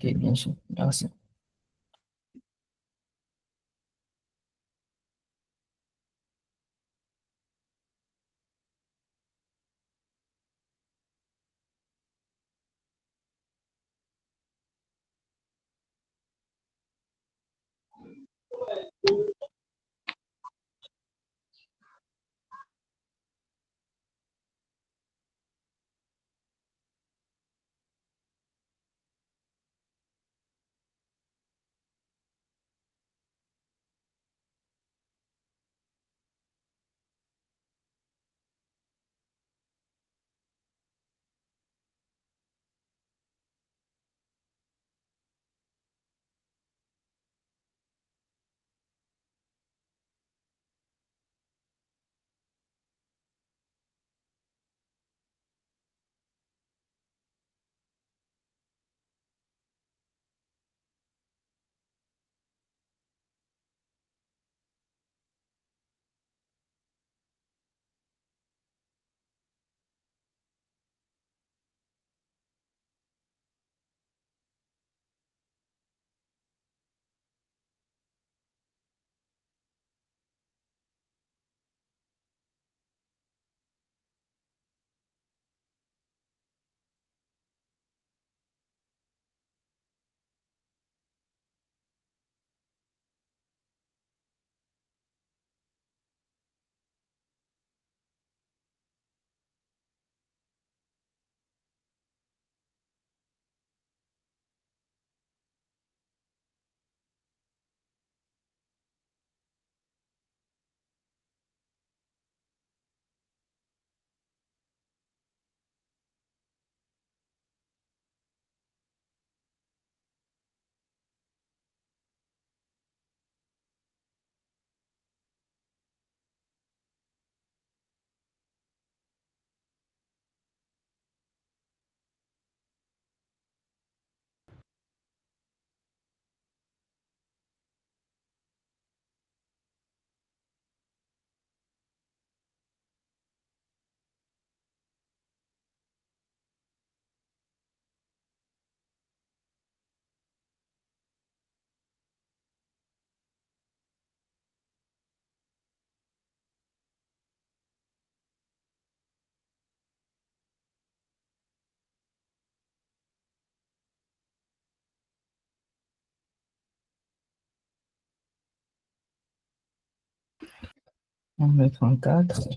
Ok, bien sûr. Merci. On va mettre en 4.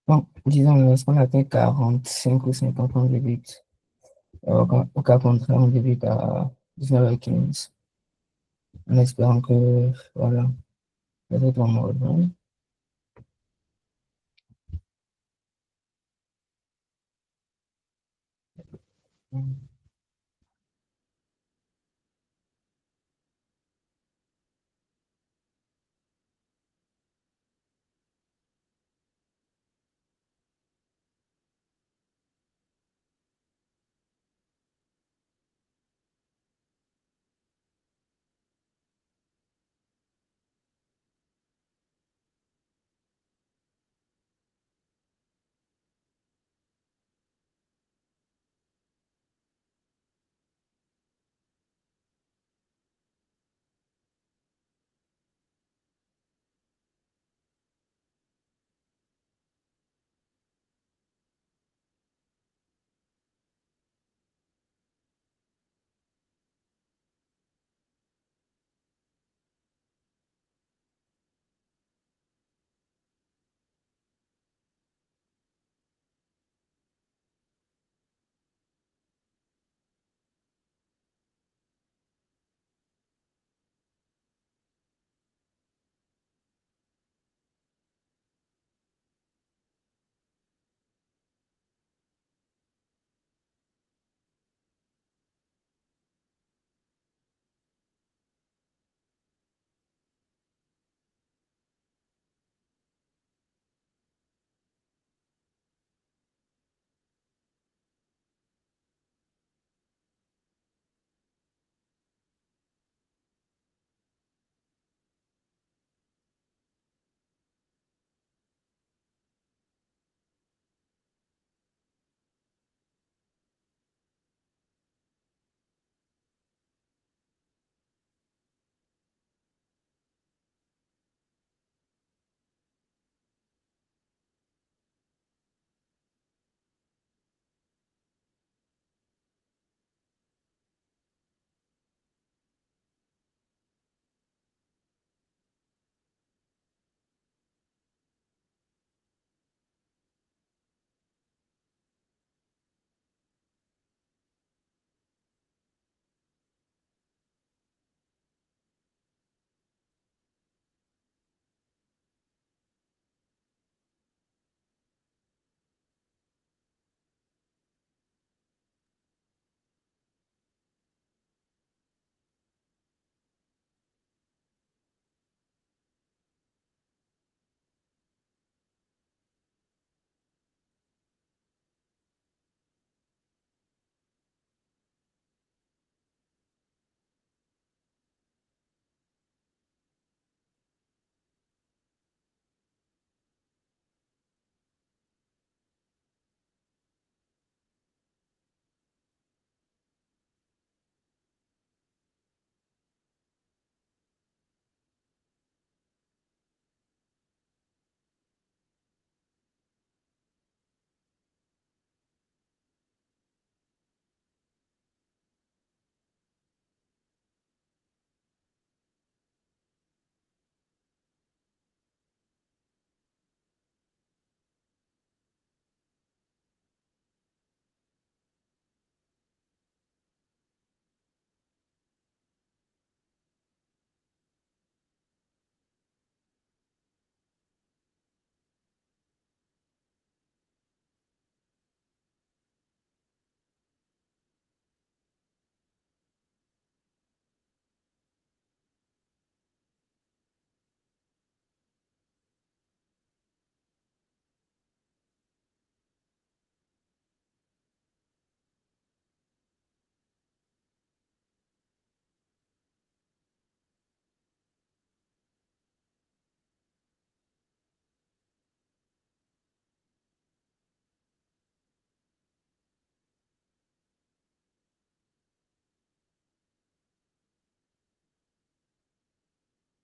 Bon, disons, lorsqu'on atteint 45 ou 50 on débute. Au cas contraire, on débute à 19h15. En espérant que, voilà, peut-être on me rejoindre.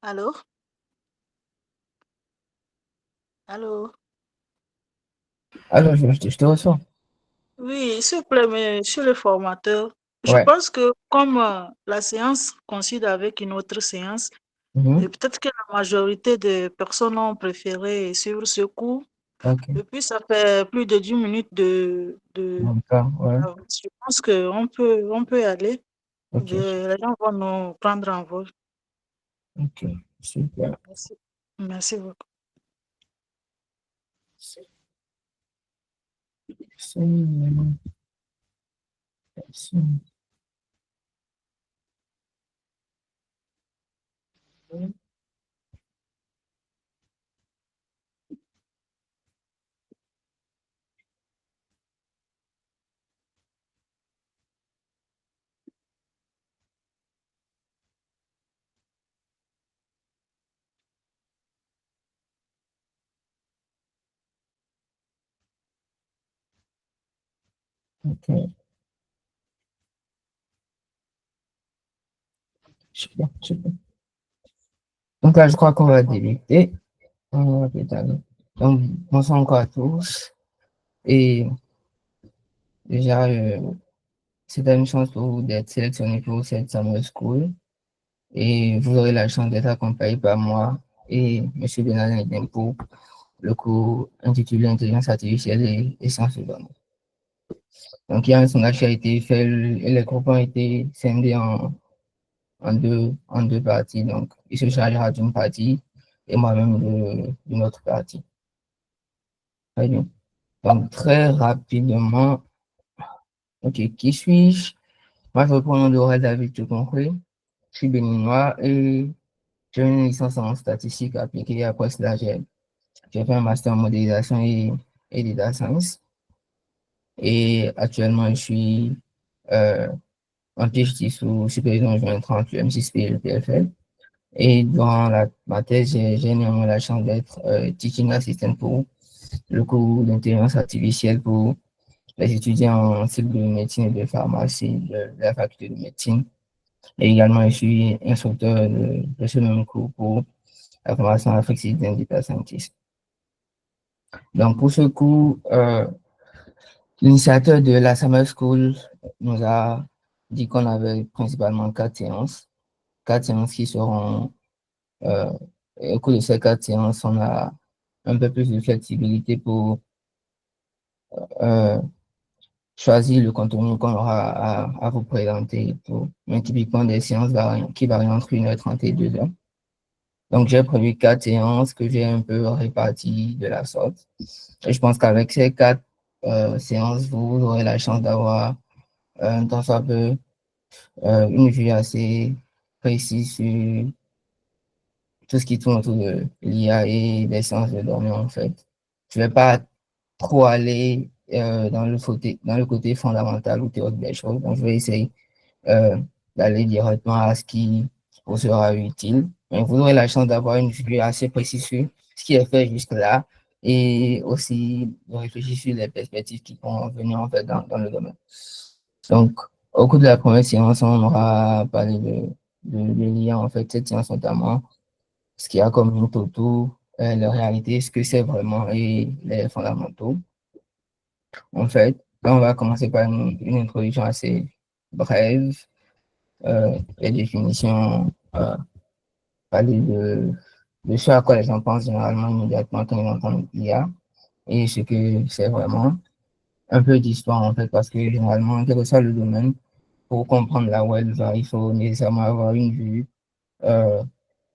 Allô? Allô? Alors, je te reçois. Oui, s'il vous plaît, monsieur le formateur, je Ouais. pense que comme la séance coïncide avec une autre séance, et Mhm. peut-être que la majorité des personnes ont préféré suivre ce cours, Ok. et puis ça fait plus de 10 minutes D'accord. Ouais. je pense qu'on peut y aller. Ok. Les gens vont nous prendre en vol. Ok. Super. Merci. Merci beaucoup. Ok. Super. Super. Donc là, je crois qu'on va débuter. On va débuter. Donc, bonsoir encore à tous. Et déjà, c'est une chance pour vous d'être sélectionné pour cette summer school. Et vous aurez la chance d'être accompagné par moi et Monsieur Benadine pour le cours intitulé Intelligence artificielle et sciences de données. Donc, il y a un sondage qui a été fait et les groupes ont été scindés en deux parties. Donc, il se chargera d'une partie et moi-même d'une autre partie. Très bien. Donc, très rapidement, ok, qui suis-je? Moi, je reprends mon nom de David Tukonkwe. Je suis béninois et j'ai une licence en statistique appliquée. Après cela, j'ai fait un master en modélisation et data science. Et actuellement, je suis euh, en PhD sous supervision jointe 30 M6 PFL. Et durant ma thèse, j'ai énormément la chance d'être teaching assistant pour le cours d'intelligence artificielle pour les étudiants en cycle de médecine et de pharmacie de la faculté de médecine. Et également, je suis instructeur de ce même cours pour la formation Afrique Citizen Data Scientist. Donc, pour ce cours, l'initiateur de la Summer School nous a dit qu'on avait principalement quatre séances qui seront, euh, au cours de ces quatre séances, on a un peu plus de flexibilité pour euh, choisir le contenu qu'on aura à vous présenter. Mais typiquement, des séances qui varient entre 1h30 et 2 heures. Donc, j'ai prévu quatre séances que j'ai un peu réparties de la sorte. Et je pense qu'avec ces quatre séances, vous aurez la chance d'avoir un temps soit peu une vue assez précise sur tout ce qui tourne autour de l'IA et des sciences de données, en fait. Je vais pas trop aller dans le côté fondamental ou théorique des choses. Donc, je vais essayer euh, d'aller directement à ce qui vous sera utile. Mais vous aurez la chance d'avoir une vue assez précise sur ce qui est fait jusque-là et aussi de réfléchir sur les perspectives qui vont venir en fait dans le domaine. Donc, au cours de la première séance, on aura parlé de l'IA, en fait, cette séance notamment, ce qu'il y a comme une autour, la réalité, ce que c'est vraiment et les fondamentaux. En fait, là, on va commencer par une introduction assez brève, les définitions, parler de ce à quoi les gens pensent généralement immédiatement quand ils entendent l'IA et ce que c'est vraiment. Un peu d'histoire, en fait, parce que généralement, quel que soit le domaine, pour comprendre là où elle va, il faut nécessairement avoir une vue euh,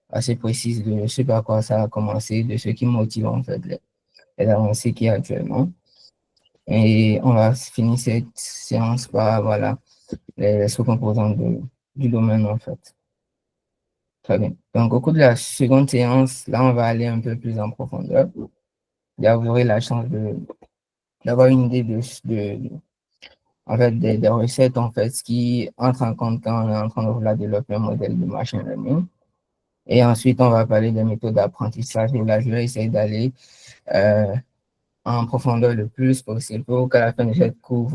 assez précise de ce par quoi ça a commencé, de ce qui motive en fait les avancées qu'il y a actuellement. Et on va finir cette séance par voilà, les sous-composants du domaine en fait. Très bien. Donc au cours de la seconde séance, là on va aller un peu plus en profondeur. Là vous aurez la chance d'avoir une idée en fait, des recettes en fait, ce qui entre en compte quand on est en train de vouloir développer un modèle de machine learning. Et ensuite, on va parler des méthodes d'apprentissage. Et là, je vais essayer d'aller euh, en profondeur le plus possible pour qu'à la fin de cette cours,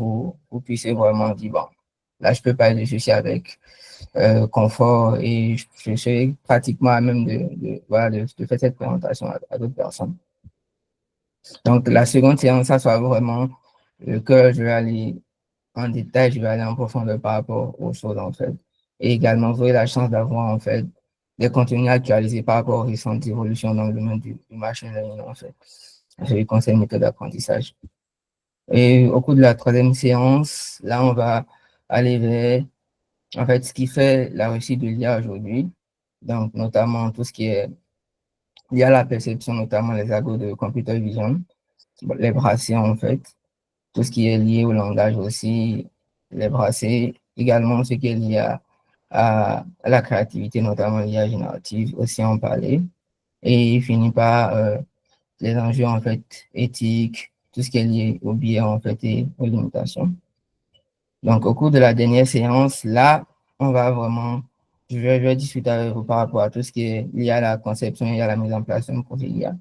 vous puissiez vraiment dire, bon, Là, je peux parler de ceci avec confort et je serai pratiquement à même voilà, de faire cette présentation à d'autres personnes. Donc, la seconde séance, ça sera vraiment que je vais aller en détail, je vais aller en profondeur par rapport aux choses, en fait. Et également, vous aurez la chance d'avoir, en fait, des contenus actualisés par rapport aux récentes évolutions dans le domaine du machine learning, en fait. Je les conseille méthode d'apprentissage. Et au cours de la troisième séance, là, on va aller vers, en fait, ce qui fait la réussite de l'IA aujourd'hui. Donc, notamment tout ce qui est lié à la perception, notamment les algos de computer vision, les brassés, en fait. Tout ce qui est lié au langage aussi, les brassés. Également, ce qui est lié à la créativité, notamment l'IA générative, aussi en parler. Et il finit par les enjeux, en fait, éthiques, tout ce qui est lié au biais, en fait, et aux limitations. Donc, au cours de la dernière séance, là, on va vraiment, je vais discuter avec vous par rapport à tout ce qui est lié à la conception et à la mise en place d'un projet IA.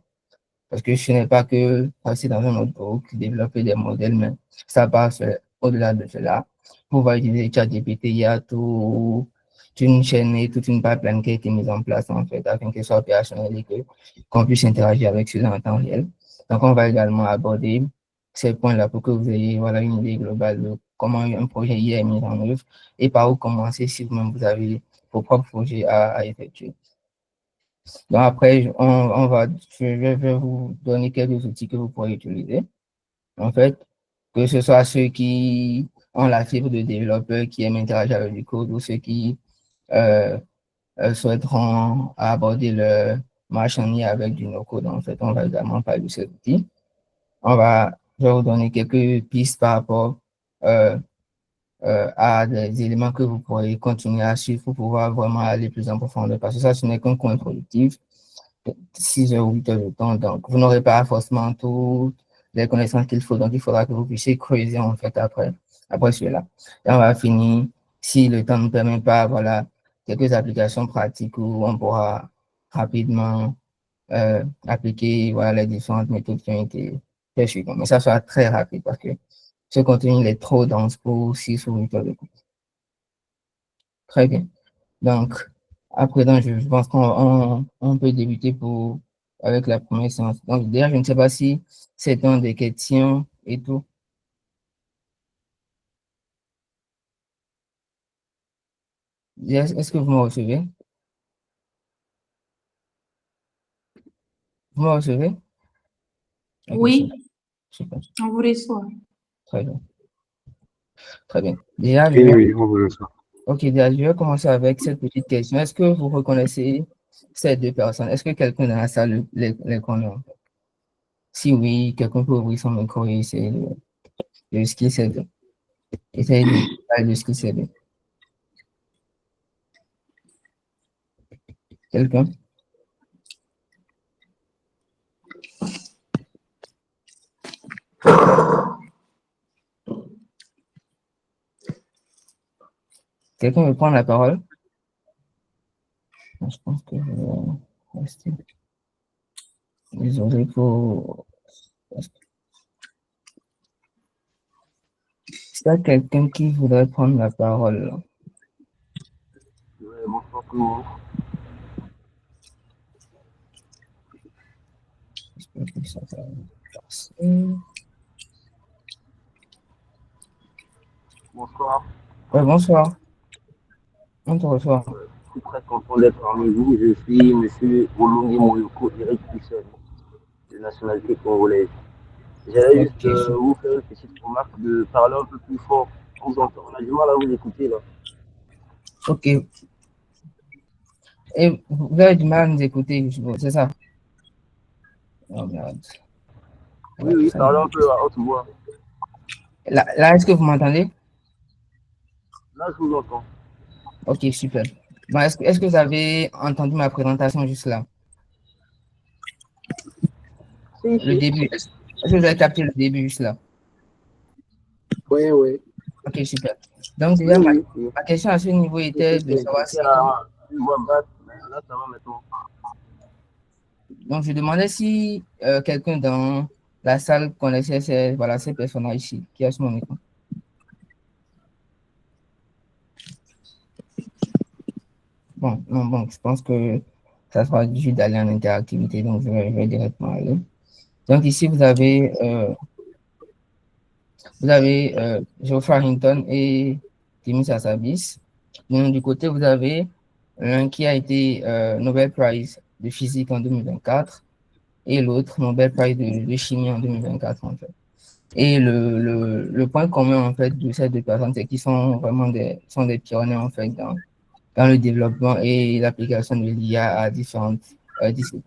Parce que ce n'est pas que passer dans un notebook, développer des modèles, mais ça passe au-delà de cela. Pour pouvoir utiliser ChatGPT, il y a toute une chaîne et toute une pipeline qui a été mise en place, en fait, afin qu'elle soit opérationnelle et qu'on puisse interagir avec cela en temps réel. Donc, on va également aborder ces points-là pour que vous ayez, voilà, une idée globale de comment un projet IA est mis en œuvre et par où commencer si vous-même vous avez vos propres projets à effectuer. Donc après, je vais vous donner quelques outils que vous pourrez utiliser. En fait, que ce soit ceux qui ont la fibre de développeur, qui aiment interagir avec du code, ou ceux qui euh, souhaiteront aborder le marchand avec du no-code. En fait, on va également parler de ces outils. Je vais vous donner quelques pistes par rapport euh, à des éléments que vous pourrez continuer à suivre pour pouvoir vraiment aller plus en profondeur. Parce que ça, ce n'est qu'un coin productif. 6 heures ou 8 heures de temps. Donc, vous n'aurez pas forcément toutes les connaissances qu'il faut. Donc, il faudra que vous puissiez creuser, en fait, après cela. Et on va finir, si le temps ne permet pas, voilà, quelques applications pratiques où on pourra rapidement appliquer, voilà, les différentes méthodes qui ont été faites. Mais ça sera très rapide parce que ce contenu il est trop dense pour 6 ou 8 heures de cours. Très bien. Donc, à présent, je pense qu'on peut débuter avec la première séance. Donc, d'ailleurs, je ne sais pas si c'est dans des questions et tout. Est-ce que vous me recevez? Vous me recevez? Ok, Oui, super, on vous reçoit. très bien, très bien. Déjà, Oui, oui, on vous reçoit. ok, déjà, je vais commencer avec cette petite question. Est-ce que vous reconnaissez ces deux personnes? Est-ce que quelqu'un dans la salle les connaît? Si oui, quelqu'un peut ouvrir son micro et essayer de ce qu'il sait. Essayer de parler de ce qu'il sait. Quelqu'un? Quelqu'un veut prendre la parole? Je pense que je vais rester. Désolé pour. Est-ce qu'il y a quelqu'un qui voudrait prendre la parole? Bonsoir tout le monde. J'espère que ça va passer. Bonsoir. Ouais, bonsoir. On te reçoit. Je suis très content d'être parmi vous. Je suis M. Olongi Moyoko, Eric Pissel, de nationalité congolaise. J'allais Ok, juste vous faire une petite remarque de parler un peu plus fort. On vous entend. On a du mal à vous écouter là. ok. Et vous avez du mal à nous écouter, c'est ça? Oh merde. Oui, Ouais, oui, très bien. parlez un peu à haute voix. Là, est-ce que vous m'entendez? Là, je vous entends. Ok, super. Bon, est-ce que vous avez entendu ma présentation juste là? Si, Le si. début. Est-ce que vous avez capté le début juste là? Oui, oui. Ok, super. Donc, Oui, déjà, oui, oui. ma question à ce niveau était de savoir C'était si. à une voix basse, mais là, ça va maintenant. Donc, je demandais si quelqu'un dans la salle connaissait ces personnages ici qui a sur mon écran. bon, non, bon, je pense que ça sera juste d'aller en interactivité, donc je vais directement aller. Donc ici, vous avez Geoffrey Hinton et Timus Hassabis. Donc, du côté, vous avez l'un qui a été Nobel Prize de physique en 2024 et l'autre Nobel Prize de chimie en 2024, en fait. Et le point commun, en fait, de ces deux personnes, c'est qu'ils sont vraiment sont des pionniers, en fait, dans le développement et l'application de l'IA à différentes disciplines.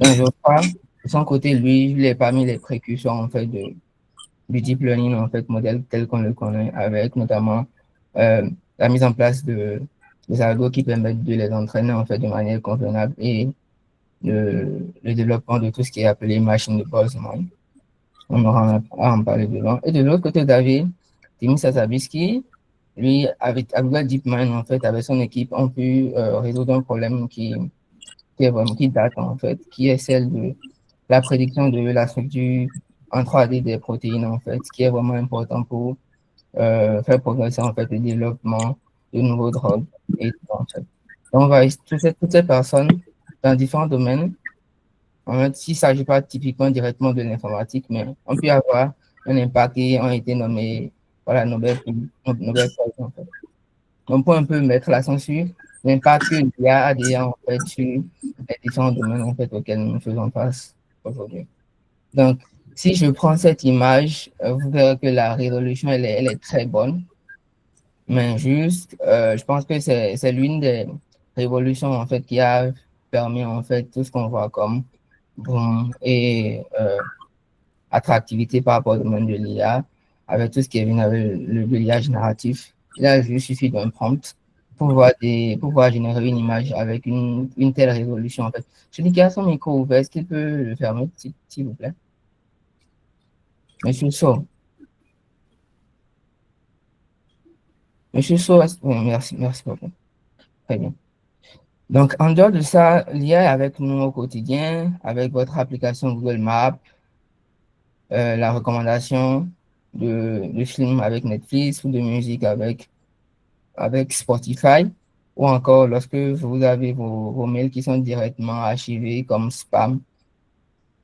Donc, je crois, de son côté, lui, il est parmi les précurseurs, en fait, du deep learning, en fait, modèle tel qu'on le connaît, avec notamment euh, la mise en place des algos qui permettent de les entraîner, en fait, de manière convenable et le développement de tout ce qui est appelé machine de Boltzmann. On aura à en parler dedans. Et de l'autre côté, David, Timis Sasabiski, lui, avec DeepMind, en fait, avec son équipe, ont pu résoudre un problème qui date, en fait, qui est celle de la prédiction de la structure en 3D des protéines, en fait, ce qui est vraiment important pour faire progresser, en fait, le développement de nouveaux drogues et tout, en fait. Donc, on va, toutes ces personnes dans différents domaines, en fait, s'il ne s'agit pas typiquement directement de l'informatique, mais on peut avoir un impact et ont été nommés, voilà, Nobel Prize, en fait. Donc, pour un peu mettre l'accent sur l'impact que l'IA a déjà, en fait, sur les différents domaines, en fait, auxquels nous faisons face aujourd'hui. Donc, si je prends cette image, vous verrez que la résolution, elle est très bonne, mais juste, je pense que c'est l'une des révolutions, en fait, qui a permis, en fait, tout ce qu'on voit comme boom et attractivité par rapport au domaine de l'IA, avec tout ce qui est venu avec le l'IA génératif. Il a juste suffi d'un prompt pour pouvoir générer une image avec une telle résolution, en fait. Celui qui a son micro ouvert, est-ce qu'il peut le fermer, s'il vous plaît? Monsieur So. Monsieur So, oui, merci beaucoup. Très bien. Donc, en dehors de ça, l'IA est avec nous au quotidien, avec votre application Google Maps, la recommandation de films avec Netflix ou de musique avec Spotify, ou encore lorsque vous avez vos mails qui sont directement archivés comme spam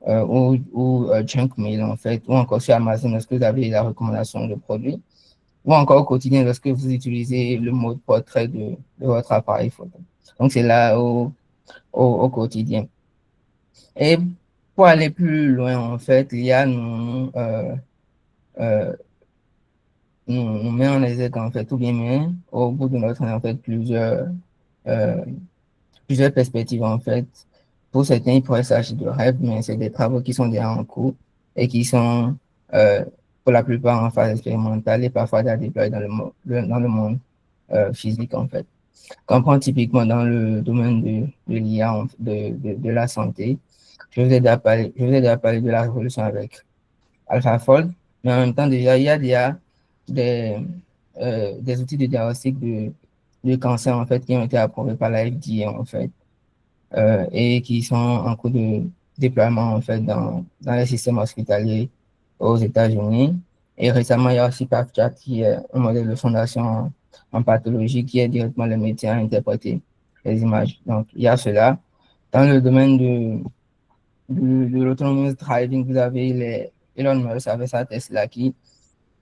ou junk mail, en fait, ou encore sur Amazon lorsque vous avez la recommandation de produits, ou encore au quotidien lorsque vous utilisez le mode portrait de votre appareil photo. Donc, c'est là au quotidien. Et pour aller plus loin, en fait, l'IA euh, nous met en exergue, en fait, tout bien, mais au bout de notre, en fait, euh, plusieurs perspectives, en fait. Pour certains, il pourrait s'agir de rêves, mais c'est des travaux qui sont déjà en cours et qui sont, euh, pour la plupart, en phase expérimentale et parfois déjà déployés dans le monde physique, en fait. Quand on prend typiquement dans le domaine de l'IA, de la santé, je vous ai déjà parlé de la révolution avec AlphaFold, mais en même temps, déjà, il y a déjà des outils de diagnostic de cancer, en fait, qui ont été approuvés par la FDA, en fait, et qui sont en cours de déploiement, en fait, dans les systèmes hospitaliers aux États-Unis. Et récemment, il y a aussi PathChat, qui est un modèle de fondation en pathologie qui aide directement les médecins à interpréter les images. Donc, il y a cela. Dans le domaine de l'autonomous driving, vous avez Elon Musk avec sa Tesla qui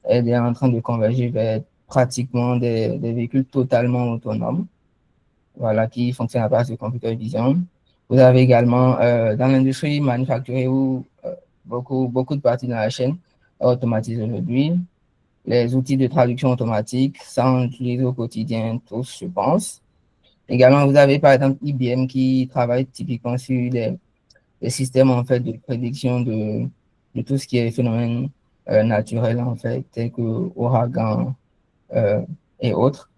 est en train de converger vers pratiquement des véhicules totalement autonomes, voilà, qui fonctionnent à base de computer vision. Vous avez également dans l'industrie manufacturière où beaucoup de parties dans la chaîne automatisées aujourd'hui, les outils de traduction automatique, ça on utilise au quotidien tous, je pense. Également, vous avez par exemple IBM qui travaille typiquement sur des systèmes en fait de prédiction de tout ce qui est phénomène naturel en fait, tels que ouragan euh, et autres,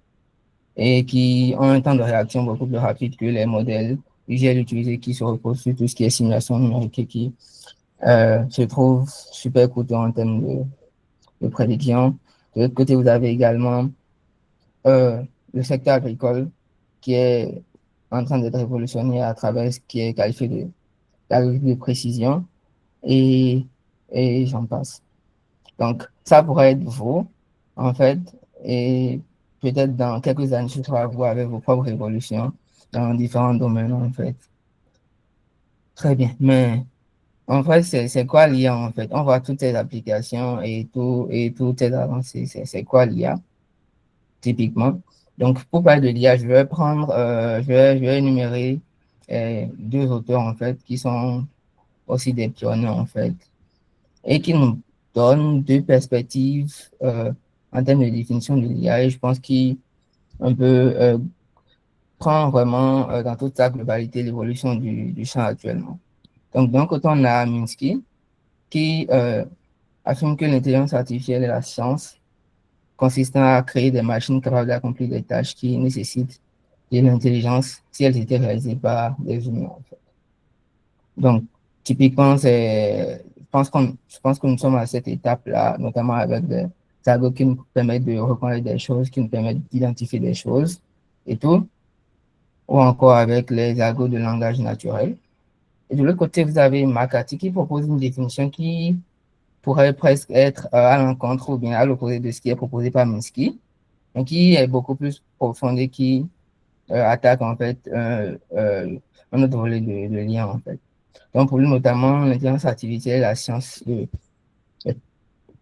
et qui ont un temps de réaction beaucoup plus rapide que les modèles usuels utilisés qui se reposent sur tout ce qui est simulation numérique et qui se trouve super coûteux en termes de prédiction. De l'autre côté, vous avez également le secteur agricole qui est en train d'être révolutionné à travers ce qui est qualifié de l'agriculture de précision et, et j'en passe. Donc, ça pourrait être vous, en fait, et peut-être dans quelques années, ce sera vous avec vos propres révolutions dans différents domaines, en fait. Très bien. Mais en fait, c'est quoi l'IA, en fait? On voit toutes ces applications et toutes ces avancées. C'est quoi l'IA, typiquement? Donc, pour parler de l'IA, je vais prendre, je vais énumérer deux auteurs, en fait, qui sont aussi des pionniers, en fait, et qui nous donnent deux perspectives en termes de définition de l'IA. Et je pense qu'on peut prend vraiment dans toute sa globalité l'évolution du champ actuellement. Donc, d'un côté, on a Minsky qui affirme que l'intelligence artificielle est la science consistant à créer des machines capables d'accomplir des tâches qui nécessitent de l'intelligence si elles étaient réalisées par des humains, en fait. Donc, typiquement, je pense que nous sommes à cette étape-là, notamment avec des algos qui nous permettent de reconnaître des choses, qui nous permettent d'identifier des choses et tout, ou encore avec les algos de langage naturel. Et de l'autre côté, vous avez McCarthy qui propose une définition qui pourrait presque être à l'encontre ou bien à l'opposé de ce qui est proposé par Minsky, mais qui est beaucoup plus profonde et qui attaque en fait un autre volet de lien en fait. Donc pour lui notamment, l'intelligence artificielle, la science et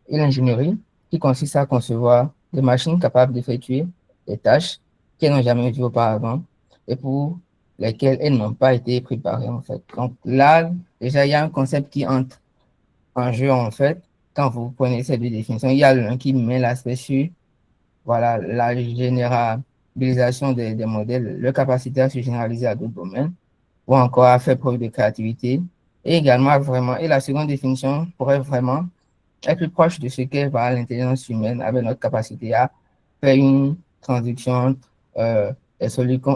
l'ingénierie qui consiste à concevoir des machines capables d'effectuer des tâches qu'elles n'ont jamais vues auparavant et pour lesquelles elles n'ont pas été préparées en fait. Donc là, déjà, il y a un concept qui entre en jeu en fait. Quand vous prenez ces deux définitions, il y a l'un qui met l'aspect sur voilà, la généralisation des modèles, leur capacité à se généraliser à d'autres domaines ou encore à faire preuve de créativité. Et également, vraiment, et la seconde définition pourrait vraiment être plus proche de ce qu'est voilà, l'intelligence humaine avec notre capacité à faire une traduction entre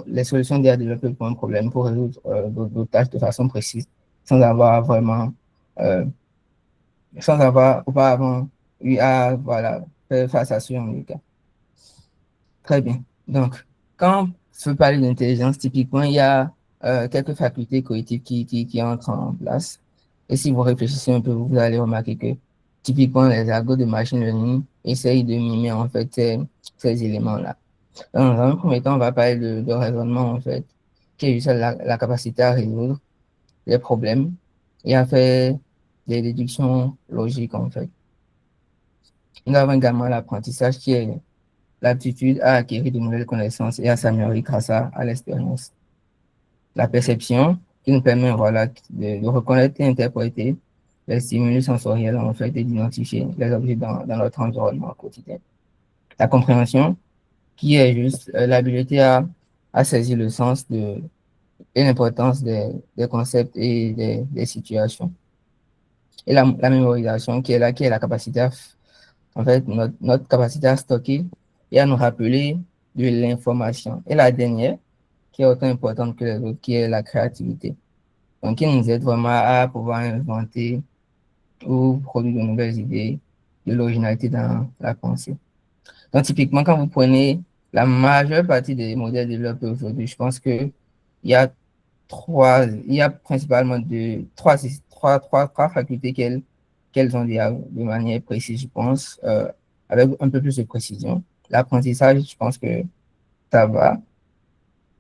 les solutions déjà développées pour un problème pour résoudre d'autres tâches de façon précise sans avoir vraiment, euh, sans avoir auparavant eu à voilà, faire face à ce genre de cas. Très bien. Donc, quand je veux parler d'intelligence, typiquement, il y a quelques facultés cognitives qui entrent en place. Et si vous réfléchissez un peu, vous allez remarquer que typiquement, les algos de machine learning essayent de mimer en fait ces éléments-là. Dans un premier temps, on va parler de raisonnement en fait, qui est juste la capacité à résoudre les problèmes et à faire des déductions logiques en fait. Nous avons également l'apprentissage qui est l'aptitude à acquérir de nouvelles connaissances et à s'améliorer grâce à l'expérience. La perception qui nous permet voilà, de reconnaître et interpréter les stimuli sensoriels en fait et d'identifier les objets dans notre environnement quotidien. La compréhension qui est juste l'habilité à saisir le sens et l'importance des concepts et des situations. Et la mémorisation qui est la capacité en fait, notre capacité à stocker et à nous rappeler de l'information. Et la dernière, qui est autant importante que les autres, qui est la créativité. Donc, qui nous aide vraiment à pouvoir inventer ou produire de nouvelles idées, de l'originalité dans la pensée. Donc, typiquement, quand vous prenez la majeure partie des modèles développés aujourd'hui, je pense que il y a principalement trois facultés qu'elles ont de manière précise, je pense, avec un peu plus de précision. L'apprentissage, je pense que ça va.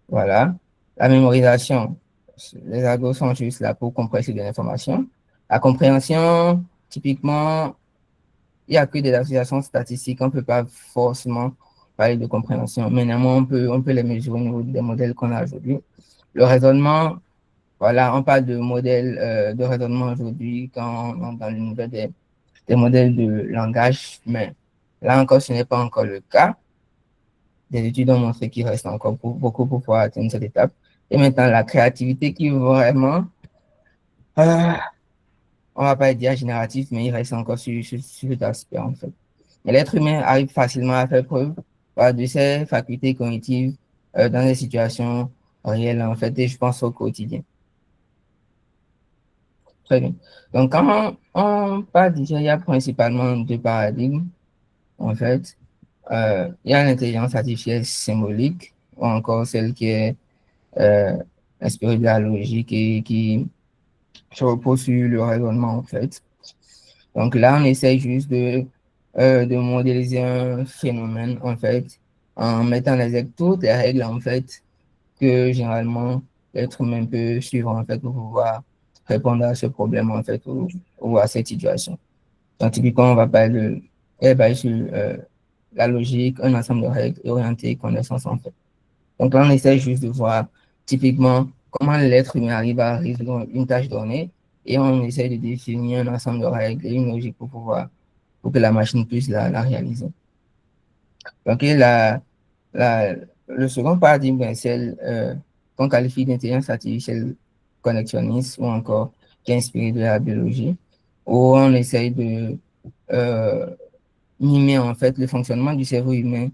Voilà. La mémorisation, les algos sont juste là pour compresser de l'information. La compréhension, typiquement, il n'y a que des associations statistiques. On ne peut pas forcément parler de compréhension. Mais néanmoins, on peut les mesurer au niveau des modèles qu'on a aujourd'hui. Le raisonnement, voilà, on parle de modèles de raisonnement aujourd'hui quand on entre dans l'univers des modèles de langage, mais là encore, ce n'est pas encore le cas. Des études ont montré qu'il reste encore beaucoup pour pouvoir atteindre cette étape. Et maintenant, la créativité qui vraiment, euh, on va pas dire génératif, mais il reste encore sur cet aspect, en fait. Mais l'être humain arrive facilement à faire preuve de ses facultés cognitives dans des situations réelles, en fait, et je pense au quotidien. Très bien. Donc, quand on parle d'IA, il y a principalement deux paradigmes, en fait. Il y a l'intelligence artificielle symbolique, ou encore celle qui est euh, inspirée de la logique et qui se repose sur le raisonnement, en fait. Donc là, on essaie juste de modéliser un phénomène, en fait, en mettant les toutes les règles, en fait, que généralement l'être humain peut suivre en fait pour pouvoir répondre à ce problème en fait ou à cette situation. Donc, typiquement, on va parler elle est basée sur la logique, un ensemble de règles orientées connaissance en fait. Donc là, on essaie juste de voir typiquement comment l'être humain arrive à résoudre une tâche donnée et on essaie de définir un ensemble de règles et une logique pour que la machine puisse la réaliser. Donc, la, le second paradigme, ben, c'est qu'on qualifie d'intelligence artificielle connexionniste ou encore qui est inspiré de la biologie, où on essaye de euh, mimer en fait le fonctionnement du cerveau humain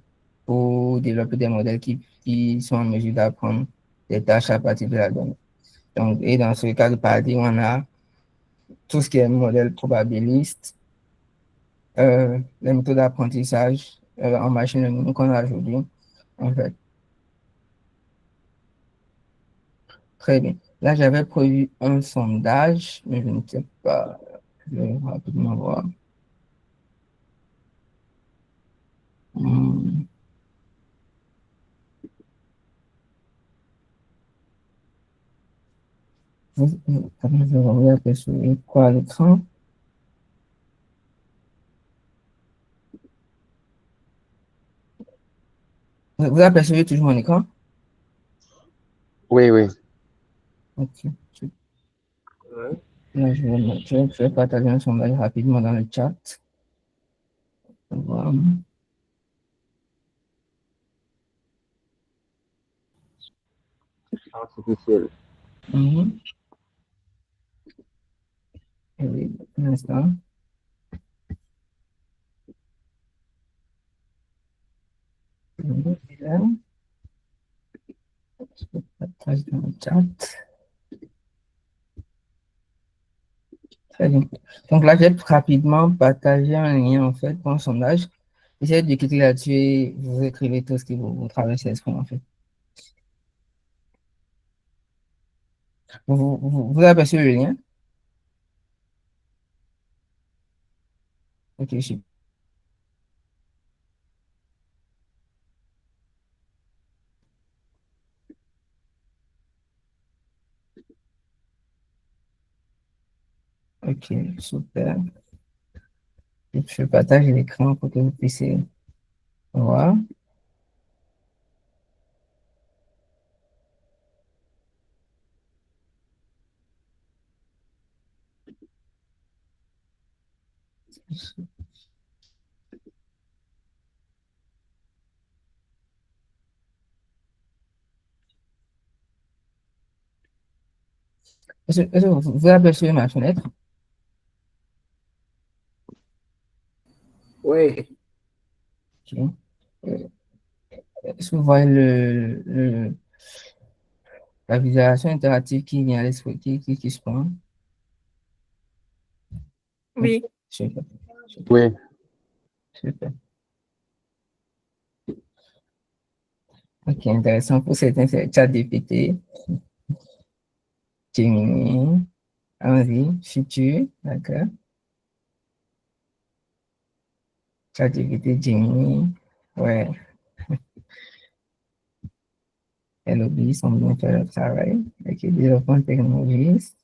pour développer des modèles qui sont en mesure d'apprendre des tâches à partir de la donnée. Donc, et dans ce cas de paradigme, on a tout ce qui est modèle probabiliste, les méthodes d'apprentissage en machine learning qu'on a aujourd'hui, en fait. Très bien. Là, j'avais prévu un sondage, mais je ne sais pas. Je vais rapidement voir. Hmm. Attends, je vais regarder sur quoi l'écran. Vous apercevez toujours mon écran? Oui, oui. Ok. Ouais. Là, je vais partager un sondage rapidement dans le chat. Voilà. Artificielle. Mhm. Et oui, un instant. Je partage dans le chat. Très bien. Donc là, j'ai rapidement partagé un lien, en fait, pour un sondage. Essayez de cliquer là-dessus et vous écrivez tout ce qui vous traverse l'esprit, en fait. Vous avez aperçu le lien? Ok, super. Ok, super. Je partage l'écran pour que vous puissiez voir. Est-ce que vous avez aperçu ma fenêtre? Oui. Ok. Euh, Est-ce que vous voyez la visualisation interactive qui vient à l'esprit, qui se prend? Ok, Oui. super, super, Oui. super. Ok, intéressant. Pour certains, c'est ChatGPT, Gemini, Henri, Futur, d'accord. ChatGPT, Gemini, ouais, LOB sont bien fait le travail. Ok, développement technologique,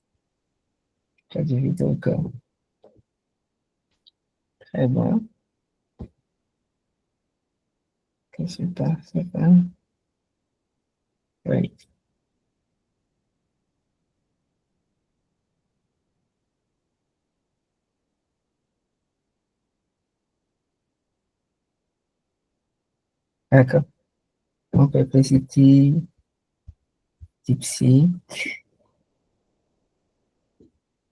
ChatGPT, ok. Très bien. Ok, super, super. Oui, d'accord. Donc, Perplexity, DeepSeek,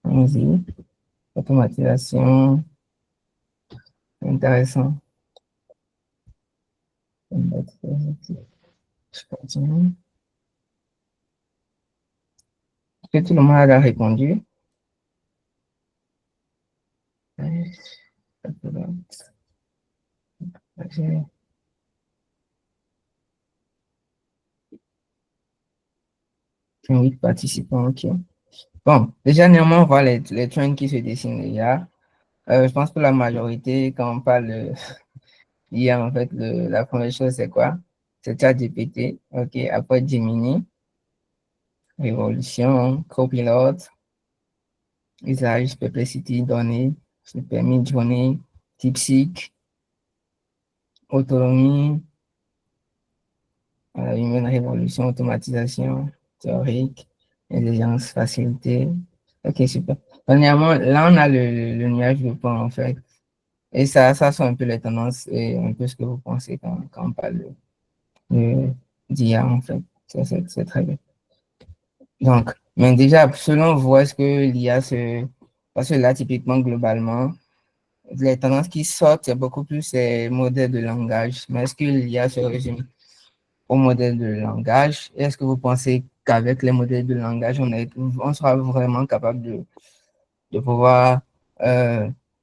allons-y. Automatisation, intéressant. Je continue. Est-ce que tout le monde a répondu? J'ai 8 participants, ok. Bon, déjà, néanmoins, on voit les trends qui se dessinent déjà. Je pense que la majorité, quand on parle d'IA, en fait, la première chose, c'est quoi? c'est ChatGPT. OK, après Gemini, Révolution, Copilot, usage, Perplexity, données, Super Midjourney, DeepSeek, autonomie, humaine révolution, automatisation, théorique, intelligence, facilité. OK, super. Dernièrement, là, on a le nuage de points, en fait. Et ça sont un peu les tendances et un peu ce que vous pensez quand on parle d'IA, en fait. C'est très bien. Donc, mais déjà, selon vous, est-ce que l'IA se... Parce que là, typiquement, globalement, les tendances qui sortent, c'est beaucoup plus ces modèles de langage. Mais est-ce que l'IA se résume au modèle de langage? Est-ce que vous pensez qu'avec les modèles de langage, on sera vraiment capable de pouvoir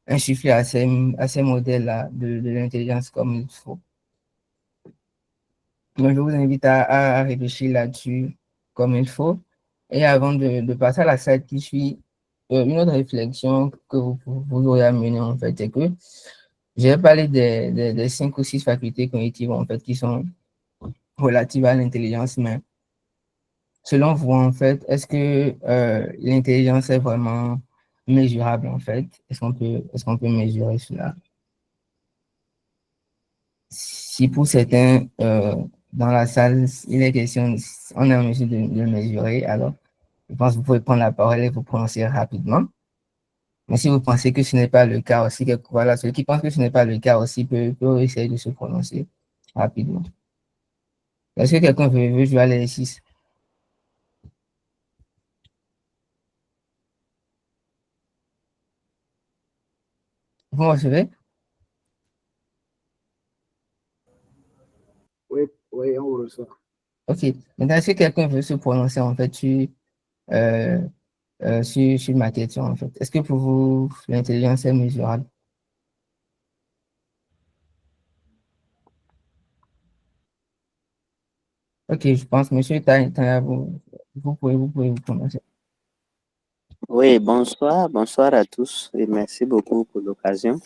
insuffler à ces modèles-là de l'intelligence comme il faut? Donc, je vous invite à réfléchir là-dessus comme il faut. Et avant de passer à la slide qui suit, une autre réflexion que vous aurez à mener, en fait, c'est que j'ai parlé des 5 ou 6 facultés cognitives, en fait, qui sont relatives à l'intelligence, mais selon vous, en fait, est-ce que l'intelligence est vraiment mesurable, en fait? Est-ce qu'on peut mesurer cela? Si pour certains, dans la salle, il est question, on est en mesure de le mesurer, alors je pense que vous pouvez prendre la parole et vous prononcer rapidement. Mais si vous pensez que ce n'est pas le cas aussi, voilà, celui qui pense que ce n'est pas le cas aussi peut essayer de se prononcer rapidement. Est-ce que quelqu'un veut jouer à l'exercice? Vous me recevez? Oui, oui, on le sait. OK. Maintenant, est-ce que quelqu'un veut se prononcer en fait euh, sur ma question en fait? Est-ce que pour vous, l'intelligence est mesurable? OK, je pense, monsieur Tanya, vous pouvez vous prononcer. Oui, bonsoir à tous et merci beaucoup pour l'occasion.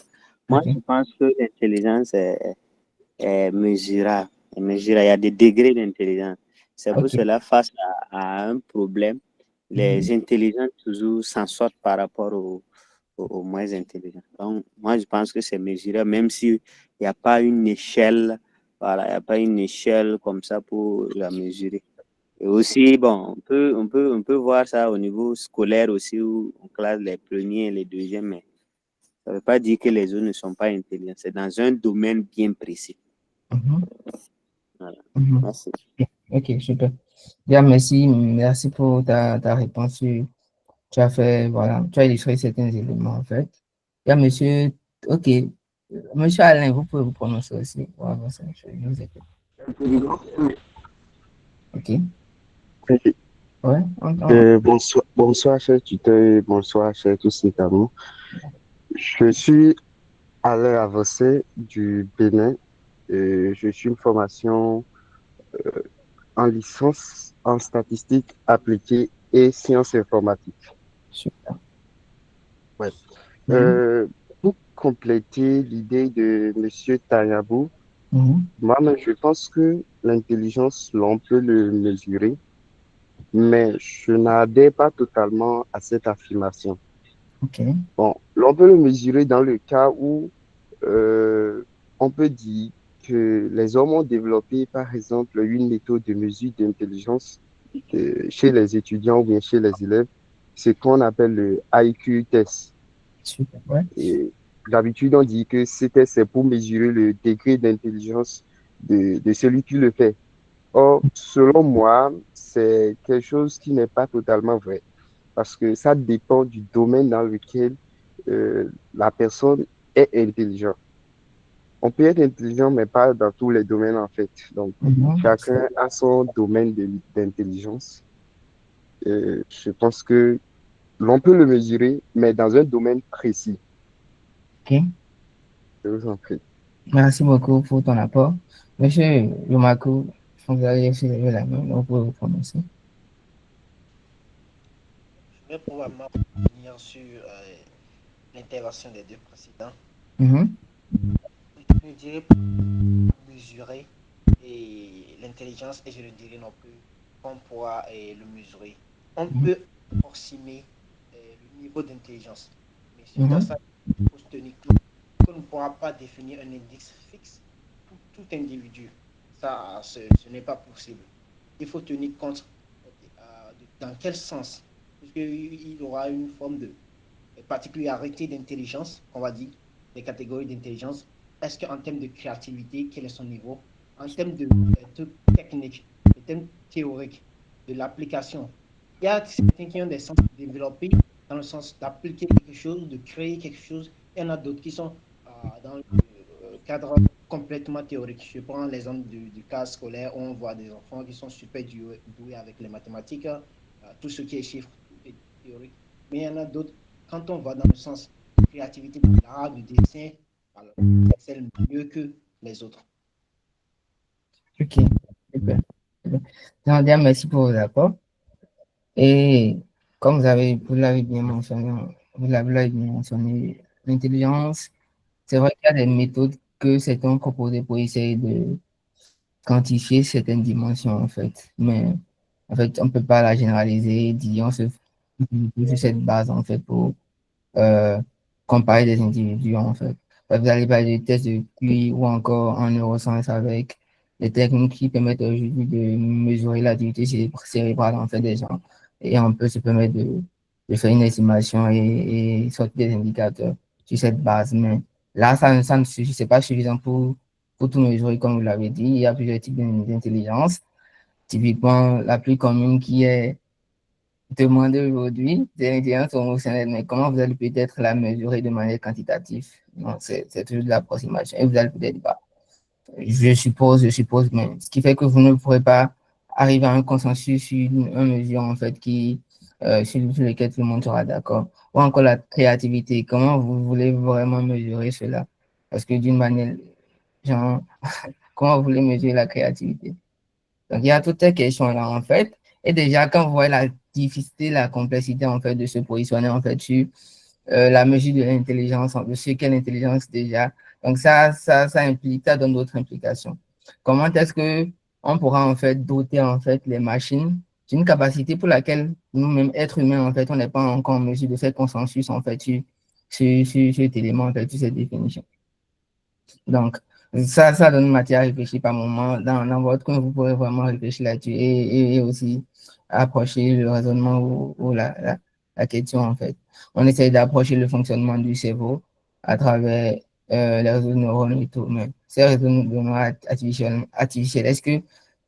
Moi, OK. je pense que l'intelligence est mesurable. Il y a des degrés d'intelligence. C'est pour OK. cela, face à un problème, les Mhm. intelligents toujours s'en sortent par rapport aux moins intelligents. Donc, moi, je pense que c'est mesurable, même s'il n'y a pas une échelle, voilà, il n'y a pas une échelle comme ça pour la mesurer. Et aussi, bon, on peut voir ça au niveau scolaire aussi, où on classe les premiers et les deuxièmes, mais ça ne veut pas dire que les autres ne sont pas intelligents. C'est dans un domaine bien précis. Mhm. Voilà. Mhm. Merci. OK, super. Bien, merci pour ta réponse. Tu as fait, voilà, tu as illustré certains éléments en fait. Bien, monsieur, OK. Monsieur Alain, vous pouvez vous prononcer aussi. Voilà, je vous écoute. Intelligence, OK. Oui. Ouais, Bonsoir, bonsoir, cher tuteur, et bonsoir, chers tous les amis. Je suis Alain Avancé du Bénin. Et je suis une formation en licence en statistique appliquée et sciences informatiques. super. Ouais. Mhm. Pour compléter l'idée de Monsieur Tayabou, Mhm. moi, je pense que l'intelligence, on peut le mesurer, mais je n'adhère pas totalement à cette affirmation. OK. Bon, on peut le mesurer dans le cas où euh, on peut dire que les hommes ont développé, par exemple, une méthode de mesure d'intelligence chez les étudiants ou bien chez les élèves, ce qu'on appelle le IQ test. Super. Ouais. Et d'habitude, on dit que ce test, c'est pour mesurer le degré d'intelligence de celui qui le fait. Or, selon moi, c'est quelque chose qui n'est pas totalement vrai parce que ça dépend du domaine dans lequel la personne est intelligente. On peut être intelligent, mais pas dans tous les domaines, en fait. Donc, Mhm. chacun a son domaine d'intelligence. Je pense que l'on peut le mesurer, mais dans un domaine précis. OK. Je vous en prie. Merci beaucoup pour ton apport. Monsieur Yomaku, vous allez aussi lever la main, donc vous pouvez vous prononcer. Je vais probablement revenir sur l'intervention des deux précédents. Mhm. Je dirais mesurer et et l'intelligence, et je le dirais non plus qu'on pourra le mesurer. On Mhm. peut approximer le niveau d'intelligence, mais suite à Mhm. ça, il faut se tenir compte qu'on ne pourra pas définir un indice fixe pour tout individu. Ça, ce n'est pas possible. Il faut tenir compte dans quel sens, puisqu'il y aura une forme de particularité d'intelligence, on va dire, des catégories d'intelligence. Est-ce qu'en termes de créativité, quel est son niveau? En termes de technique, de thèmes théoriques, de l'application. Il y a certains qui ont des sens développés dans le sens d'appliquer quelque chose, de créer quelque chose. Il y en a d'autres qui sont dans le cadre complètement théorique. Je prends l'exemple du cas scolaire où on voit des enfants qui sont super doués avec les mathématiques, tout ce qui est chiffres, tout est théorique. Mais il y en a d'autres, quand on va dans le sens de créativité, de l'art, du dessin, alors, ils excellent mieux que les autres. Ok, super. Super. Donc, bien, merci pour vos apports. Et comme vous l'avez bien mentionné, vous l'avez bien mentionné, l'intelligence, c'est vrai qu'il y a des méthodes que certains proposent pour essayer de quantifier certaines dimensions, en fait. Mais en fait, on ne peut pas la généraliser, disons, sur cette base, en fait, pour euh, comparer des individus, en fait. Vous allez parler de tests de QI ou encore en neurosciences avec des techniques qui permettent aujourd'hui de mesurer l'activité cérébrale, en fait, des gens. Et on peut se permettre de faire une estimation et sortir des indicateurs sur cette base. Mais là, ça ne suffit, c'est pas suffisant pour tout mesurer, comme vous l'avez dit. Il y a plusieurs types d'intelligence. Typiquement, la plus commune qui est demandez aujourd'hui des intelligences émotionnelles, mais comment vous allez peut-être la mesurer de manière quantitative? Non, c'est toujours de l'approximation. Et vous allez peut-être pas. Je suppose, mais ce qui fait que vous ne pourrez pas arriver à un consensus sur une mesure, en fait, sur lequel tout le monde sera d'accord. Ou encore la créativité. Comment vous voulez vraiment mesurer cela? Parce que d'une manière, genre, comment vous voulez mesurer la créativité? Donc, il y a toutes ces questions-là, en fait. Et déjà, quand vous voyez la difficulté, la complexité, en fait, de se positionner, en fait, sur la mesure de l'intelligence, de ce qu'est l'intelligence déjà. Donc, ça implique, ça donne d'autres implications. Comment est-ce que on pourra, en fait, doter, en fait, les machines d'une capacité pour laquelle nous-mêmes, êtres humains, en fait, on n'est pas encore en mesure de faire consensus, en fait, sur cet élément, en fait, sur cette définition. Donc, ça donne matière à réfléchir par moment. Dans votre coin, vous pourrez vraiment réfléchir là-dessus et aussi approcher le raisonnement ou la question, en fait. On essaie d'approcher le fonctionnement du cerveau à travers les réseaux de neurones et tout. Mais ces réseaux de neurones artificiels, est-ce que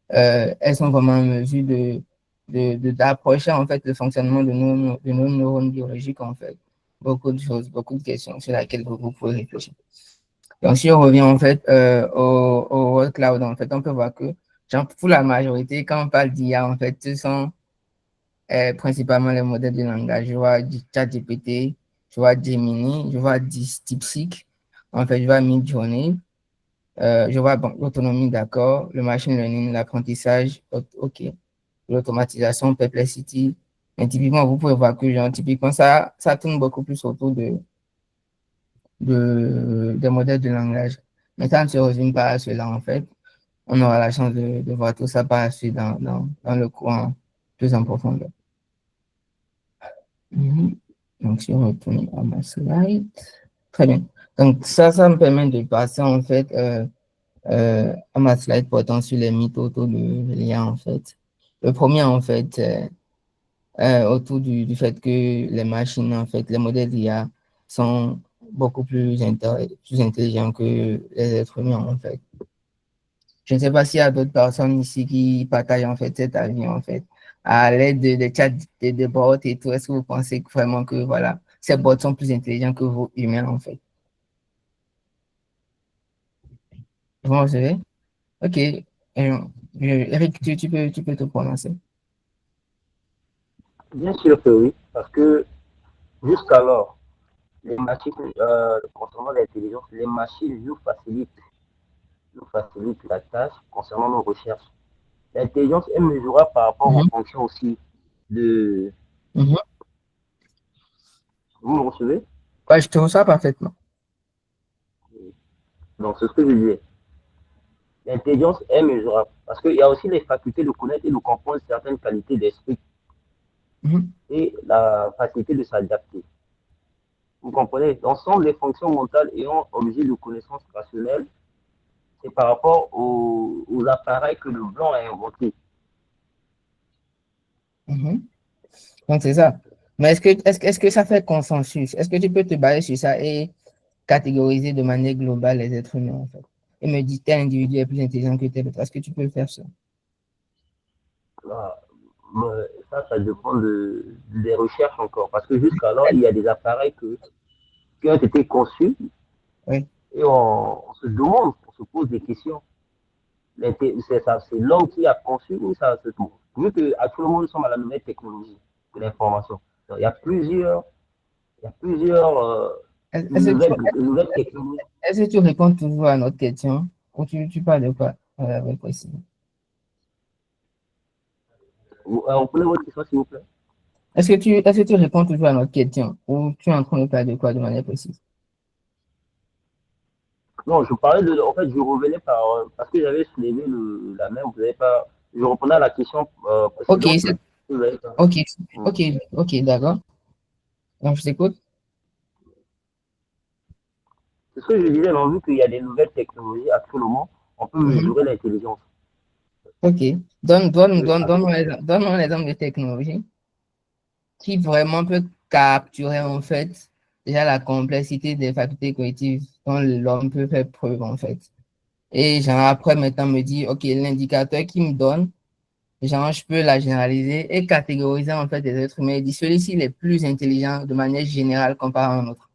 elles sont vraiment en mesure d'approcher, en fait, le fonctionnement de nos neurones biologiques, en fait? Beaucoup de choses, beaucoup de questions sur lesquelles vous pouvez réfléchir. Donc, si on revient en fait au word cloud, en fait, on peut voir que, genre, pour la majorité, quand on parle d'IA, en fait, ce sont principalement les modèles de langage. Je vois du ChatGPT, je vois Gemini, je vois DeepSeek, en fait, je vois Midjourney, je vois bon, l'autonomie, d'accord, le machine learning, l'apprentissage, ok, l'automatisation, Perplexity. Mais typiquement, vous pouvez voir que, genre, typiquement, ça tourne beaucoup plus autour des modèles de langage. Mais ça ne se résume pas à cela, en fait. On aura la chance de voir tout ça par la suite dans le courant plus en profondeur. Mhm. Donc, si on retourne à ma slide. Très bien. Donc, ça me permet de passer, en fait, à ma slide portant sur les mythes autour de l'IA, en fait. Le premier, en fait, autour du fait que les machines, en fait, les modèles d'IA sont beaucoup plus intelligents que les êtres humains, en fait. Je ne sais pas s'il y a d'autres personnes ici qui partagent, en fait, cet avis, en fait. À l'aide de chats, de bots et tout, est-ce que vous pensez vraiment que, voilà, ces bots sont plus intelligents que vous, humains, en fait? Vous recevez? Ok. Eric, tu peux te prononcer. Bien sûr que oui, parce que jusqu'alors, les machines, concernant l'intelligence, les machines nous facilitent la tâche concernant nos recherches. L'intelligence est mesurable par rapport aux Mhm, fonctions aussi de... mhm. Vous me recevez? Ouais, je te reçois parfaitement. Donc, c'est ce que je disais. L'intelligence est mesurable parce qu'il y a aussi les facultés de connaître et de comprendre certaines qualités d'esprit et la facilité de s'adapter. Vous comprenez? L'ensemble des fonctions mentales ayant objet de connaissance rationnelle, c'est par rapport aux appareils que le blanc a inventés. Donc, c'est ça. Mais est-ce que ça fait consensus? Est-ce que tu peux te baser sur ça et catégoriser de manière globale les êtres humains, en fait? Et me dire tel individu est plus intelligent que tel autre. Est-ce que tu peux faire ça? Ça dépend des recherches encore. Parce que jusqu'alors, il y a des appareils qui ont été conçus Oui. et on se demande, on se pose des questions. C'est l'homme qui a conçu ou ça se trouve. Vu qu'actuellement, nous sommes à la nouvelle technologie de l'information. Il y a plusieurs Est-ce que nouvelles technologies. est-ce que tu réponds toujours à notre question? Ou tu parles de quoi? Avec précision. On connaît votre question, s'il vous plaît. Est-ce que tu réponds toujours à notre question? Ou tu es en train de parler de quoi de manière précise? Non, je parlais de. En fait, je revenais parce que j'avais soulevé la main. Vous n'avez pas. Je reprenais à la question Ok, précédente. Vous avez pas. ok, ok, d'accord. Donc, je t'écoute. C'est ce que je disais, vu qu'il y a des nouvelles technologies actuellement, on peut mesurer l'intelligence. Ok. Donne-moi l'exemple de technologie qui vraiment peut capturer, en fait, déjà la complexité des facultés cognitives dont l'homme peut faire preuve, en fait. Et genre, après, maintenant, me dire, ok, l'indicateur qui me donne, genre, je peux la généraliser et catégoriser, en fait, les êtres humains et dire celui-ci est plus intelligent de manière générale comparé à un autre.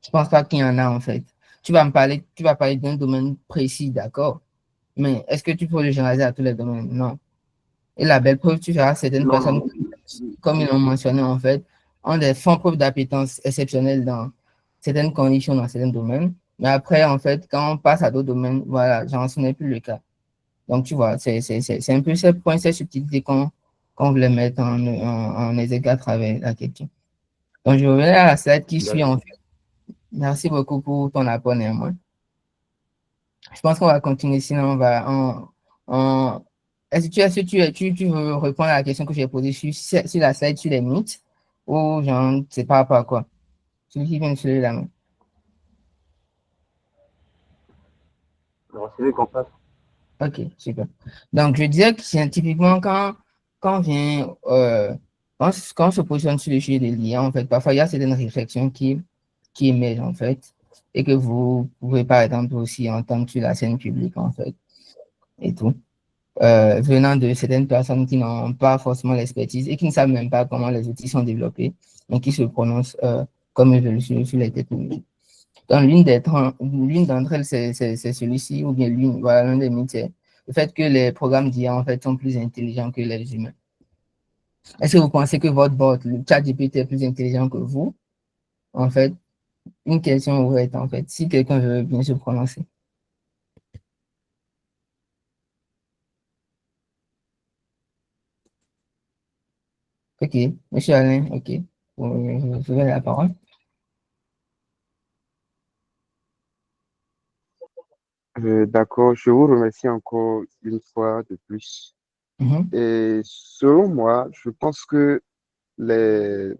Je pense pas qu'il y en a, en fait. Tu vas parler d'un domaine précis, d'accord, mais est-ce que tu peux le généraliser à tous les domaines? Non. Et la belle preuve, tu verras certaines Non, personnes, non. comme ils l'ont mentionné, en fait, font preuve d'appétence exceptionnelle dans certaines conditions, dans certains domaines. Mais après, en fait, quand on passe à d'autres domaines, voilà, genre, ce n'est plus le cas. Donc, tu vois, c'est un peu ces points, ces subtilités qu'on voulait mettre en exergue à travers la question. Donc, je reviens à la slide qui suit, en fait. Merci beaucoup pour ton apport, néanmoins. Je pense qu'on va continuer, sinon on va est-ce que tu veux répondre à la question que j'ai posée sur la slide sur les mythes ou genre c'est par rapport à quoi? Celui qui vient de se lever la main. Non, c'est vrai qu'on passe. Ok, super. Donc je disais que scientifiquement quand on vient quand on se positionne sur le sujet des liens, en fait, parfois il y a certaines réflexions qui émergent en fait et que vous pouvez par exemple aussi entendre sur la scène publique en fait et tout. Venant de certaines personnes qui n'ont pas forcément l'expertise et qui ne savent même pas comment les outils sont développés, mais qui se prononcent comme ils veulent sur les technologies. Donc, l'une d'entre elles, c'est celui-ci, ou bien voilà, l'un des mythes, c'est le fait que les programmes d'IA, en fait, sont plus intelligents que les humains. Est-ce que vous pensez que votre bot, le ChatGPT, est plus intelligent que vous? En fait, une question ouverte, en fait, si quelqu'un veut bien se prononcer. Ok, monsieur Alain, ok. Vous avez la parole. D'accord, je vous remercie encore une fois de plus. Et selon moi, je pense que les,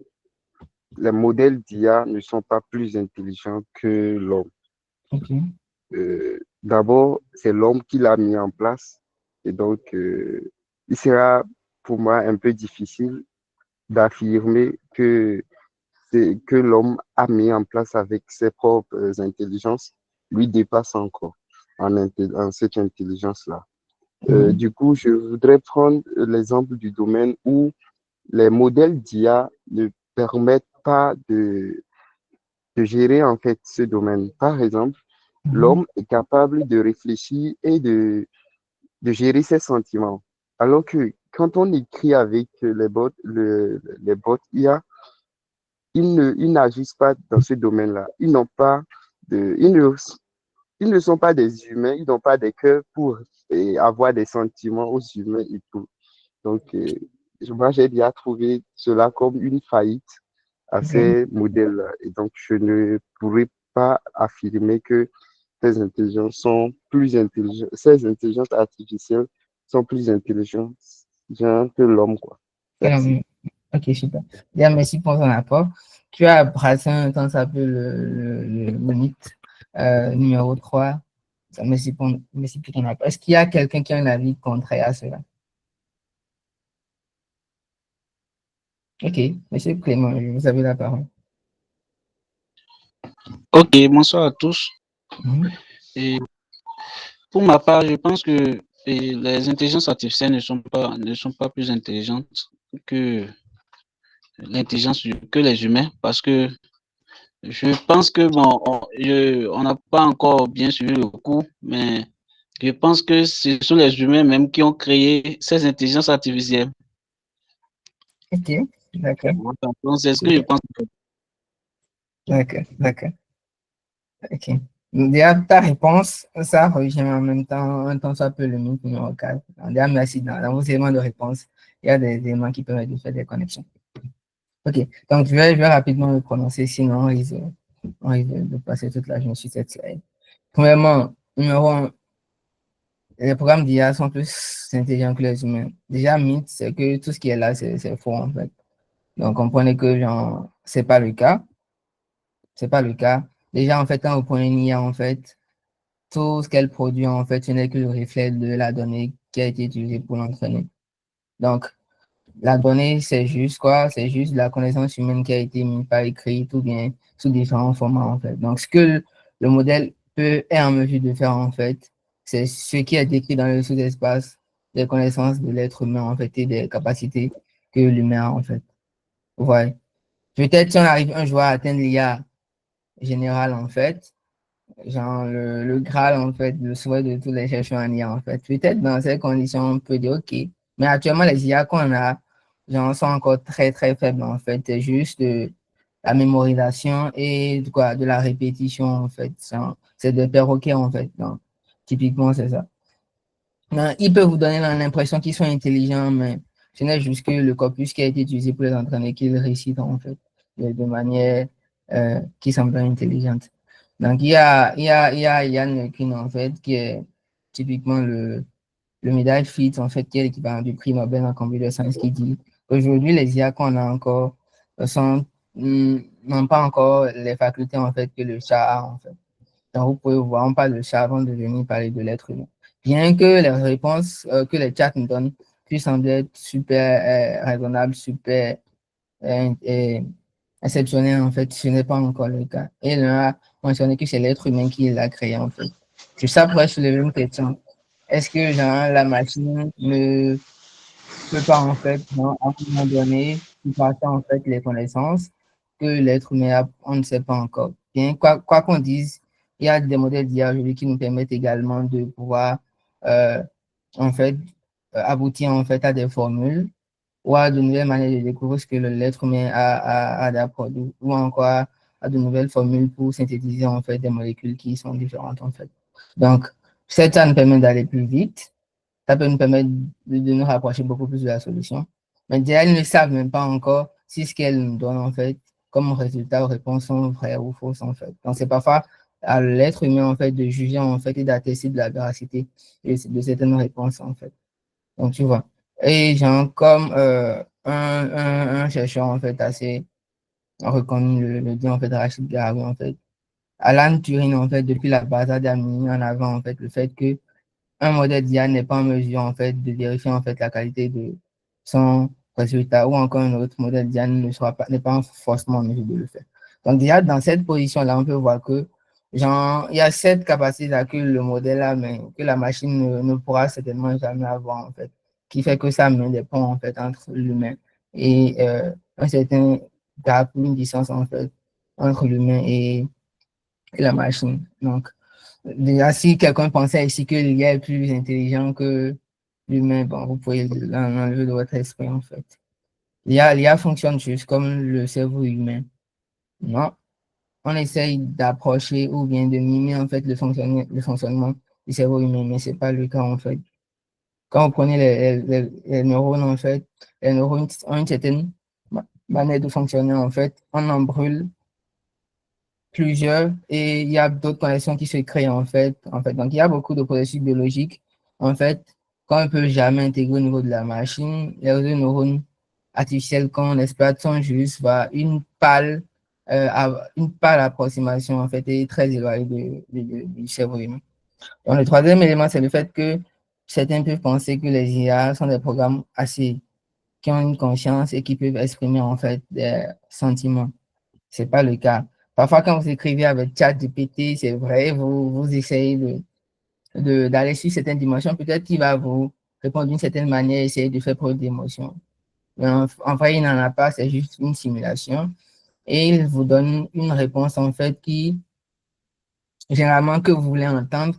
les modèles d'IA ne sont pas plus intelligents que l'homme. Ok. D'abord, c'est l'homme qui l'a mis en place. Et donc, il sera pour moi un peu difficile d'affirmer que l'homme a mis en place avec ses propres intelligences lui dépasse encore en cette intelligence-là. Du coup, je voudrais prendre l'exemple du domaine où les modèles d'IA ne permettent pas de gérer en fait ce domaine. Par exemple, l'homme est capable de réfléchir et de gérer ses sentiments. Alors que quand on écrit avec les bots IA, ils n'agissent pas dans ce domaine-là. Ils n'ont pas de, ils ne sont pas des humains, ils n'ont pas des cœurs pour avoir des sentiments aux humains et tout. Donc, moi, j'ai déjà trouvé cela comme une faillite à ces modèles-là. Et donc, je ne pourrais pas affirmer que ces intelligences sont plus intelligentes, ces intelligences artificielles sont plus intelligentes, genre, que l'homme, quoi. That's it. Ok, super. Bien, merci pour ton apport. Tu as brassé un temps ça peu le mythe numéro 3. Merci pour ton apport. Est-ce qu'il y a quelqu'un qui a un avis contraire à cela? Ok, monsieur Clément, vous avez la parole. Ok, bonsoir à tous. Mhm. Et pour ma part, je pense que les intelligences artificielles ne sont pas plus intelligentes que que les humains, parce que je pense que bon, on n'a pas encore bien suivi le coup, mais je pense que ce sont les humains même qui ont créé ces intelligences artificielles. Ok, d'accord. Donc, c'est ce que je pense. D'accord. Ok. Déjà, ta réponse, ça rejoint en même temps un temps soit peu le mythe numéro 4. Déjà, merci. Dans vos éléments de réponse, il y a des éléments qui permettent de faire des connexions. Ok, donc je vais rapidement le prononcer, sinon on risque de passer toute la journée sur cette slide. Premièrement, numéro 1, les programmes d'IA sont plus intelligents que les humains. Déjà, mythe, c'est que tout ce qui est là, c'est faux en fait. Donc, comprenez que genre, c'est pas le cas. C'est pas le cas. Déjà, en fait, quand vous prenez une IA, en fait, tout ce qu'elle produit, en fait, ce n'est que le reflet de la donnée qui a été utilisée pour l'entraîner. Donc, la donnée, c'est juste quoi? C'est juste la connaissance humaine qui a été mise par écrit ou bien sous différents formats, en fait. Donc, ce que le modèle est en mesure de faire, en fait, c'est ce qui est décrit dans le sous-espace des connaissances de l'être humain, en fait, et des capacités que l'humain a, en fait. Ouais. Peut-être si on arrive un jour à atteindre l'IA générale, en fait, genre le Graal, en fait, le souhait de tous les chercheurs en IA, en fait. Peut-être dans ces conditions, on peut dire OK. Mais actuellement, les IA qu'on a, genre, sont encore très, très faibles, en fait. C'est juste de la mémorisation et de la répétition, en fait. C'est des perroquets, en fait. Donc, typiquement, c'est ça. Non, ils peuvent vous donner l'impression qu'ils sont intelligents, mais ce n'est juste que le corpus qui a été utilisé pour les entraîner qu'ils récitent, en fait, de manière qui semble intelligente. Donc, il y a Yann LeCun, en fait, qui est typiquement le médaille Fields, en fait, qui est l'équivalent du prix Nobel en computer science, qui dit qu'aujourd'hui, les IA qu'on a encore n'ont pas encore les facultés, en fait, que le chat a, en fait. Donc, vous pouvez voir, on parle de chat avant de venir parler de l'être humain. Bien que les réponses que les chats nous donnent puissent sembler être super raisonnables, super euh, exceptionnelles, en fait, ce n'est pas encore le cas. Et il a mentionné que c'est l'être humain qui l'a créé, en fait. Je ça pourrait soulever une question. Est-ce que genre, la machine ne peut pas, en fait, genre, à un moment donné, passer, en fait, les connaissances que l'être humain a, on ne sait pas encore. Bien, quoi qu'on dise, il y a des modèles d'IA aujourd'hui qui nous permettent également de pouvoir, euh, en fait, aboutir, en fait, à des formules ou à de nouvelles manières de découvrir ce que l'être humain a d'apprendre, ou encore à de nouvelles formules pour synthétiser, en fait, des molécules qui sont différentes, en fait. Donc, ça nous permet d'aller plus vite, ça peut nous permettre de nous rapprocher beaucoup plus de la solution. Mais déjà, ils ne savent même pas encore si ce qu'elles nous donnent, en fait, comme résultat ou réponse sont vraies ou fausses, en fait. Donc, c'est parfois à l'être humain, en fait, de juger, en fait, et d'attester de la véracité de certaines réponses, en fait. Donc, tu vois. Et genre, comme un chercheur, en fait, assez reconnu, le dit, en fait, Rachid Garabi, en fait, Alan Turing, en fait, depuis la base a mis en avant, en fait, le fait que un modèle d'IA n'est pas en mesure en fait de vérifier en fait la qualité de son résultat ou encore un autre modèle d'IA n'est pas forcément en mesure de le faire. Donc déjà dans cette position-là, on peut voir que genre il y a cette capacité-là que le modèle a, mais que la machine ne pourra certainement jamais avoir en fait, qui fait que ça met des ponts en fait entre l'humain et un certain gap, une distance en fait entre l'humain et la machine. Donc déjà, si quelqu'un pensait ici que l'IA est plus intelligent que l'humain, bon, vous pouvez l'enlever de votre esprit, en fait. L'IA fonctionne juste comme le cerveau humain. Non, on essaye d'approcher ou bien de mimer, en fait, le fonctionnement du cerveau humain, mais c'est pas le cas, en fait. Quand vous prenez les neurones, en fait, les neurones ont une certaine manière de fonctionner, en fait. On en brûle plusieurs et il y a d'autres connexions qui se créent en fait. Donc, il y a beaucoup de processus biologiques. En fait, quand on ne peut jamais intégrer au niveau de la machine, les réseaux de neurones artificiels qu'on exploite sont juste une pâle approximation en fait et très éloignée du cerveau humain. Donc, le troisième élément, c'est le fait que certains peuvent penser que les IA sont des programmes assez qui ont une conscience et qui peuvent exprimer en fait des sentiments. C'est pas le cas. Parfois, quand vous écrivez avec ChatGPT, c'est vrai, vous essayez d'aller sur certaines dimensions. Peut-être qu'il va vous répondre d'une certaine manière, essayer de faire preuve d'émotion. Mais en vrai, il n'en a pas, c'est juste une simulation. Et il vous donne une réponse, en fait, qui, généralement, que vous voulez entendre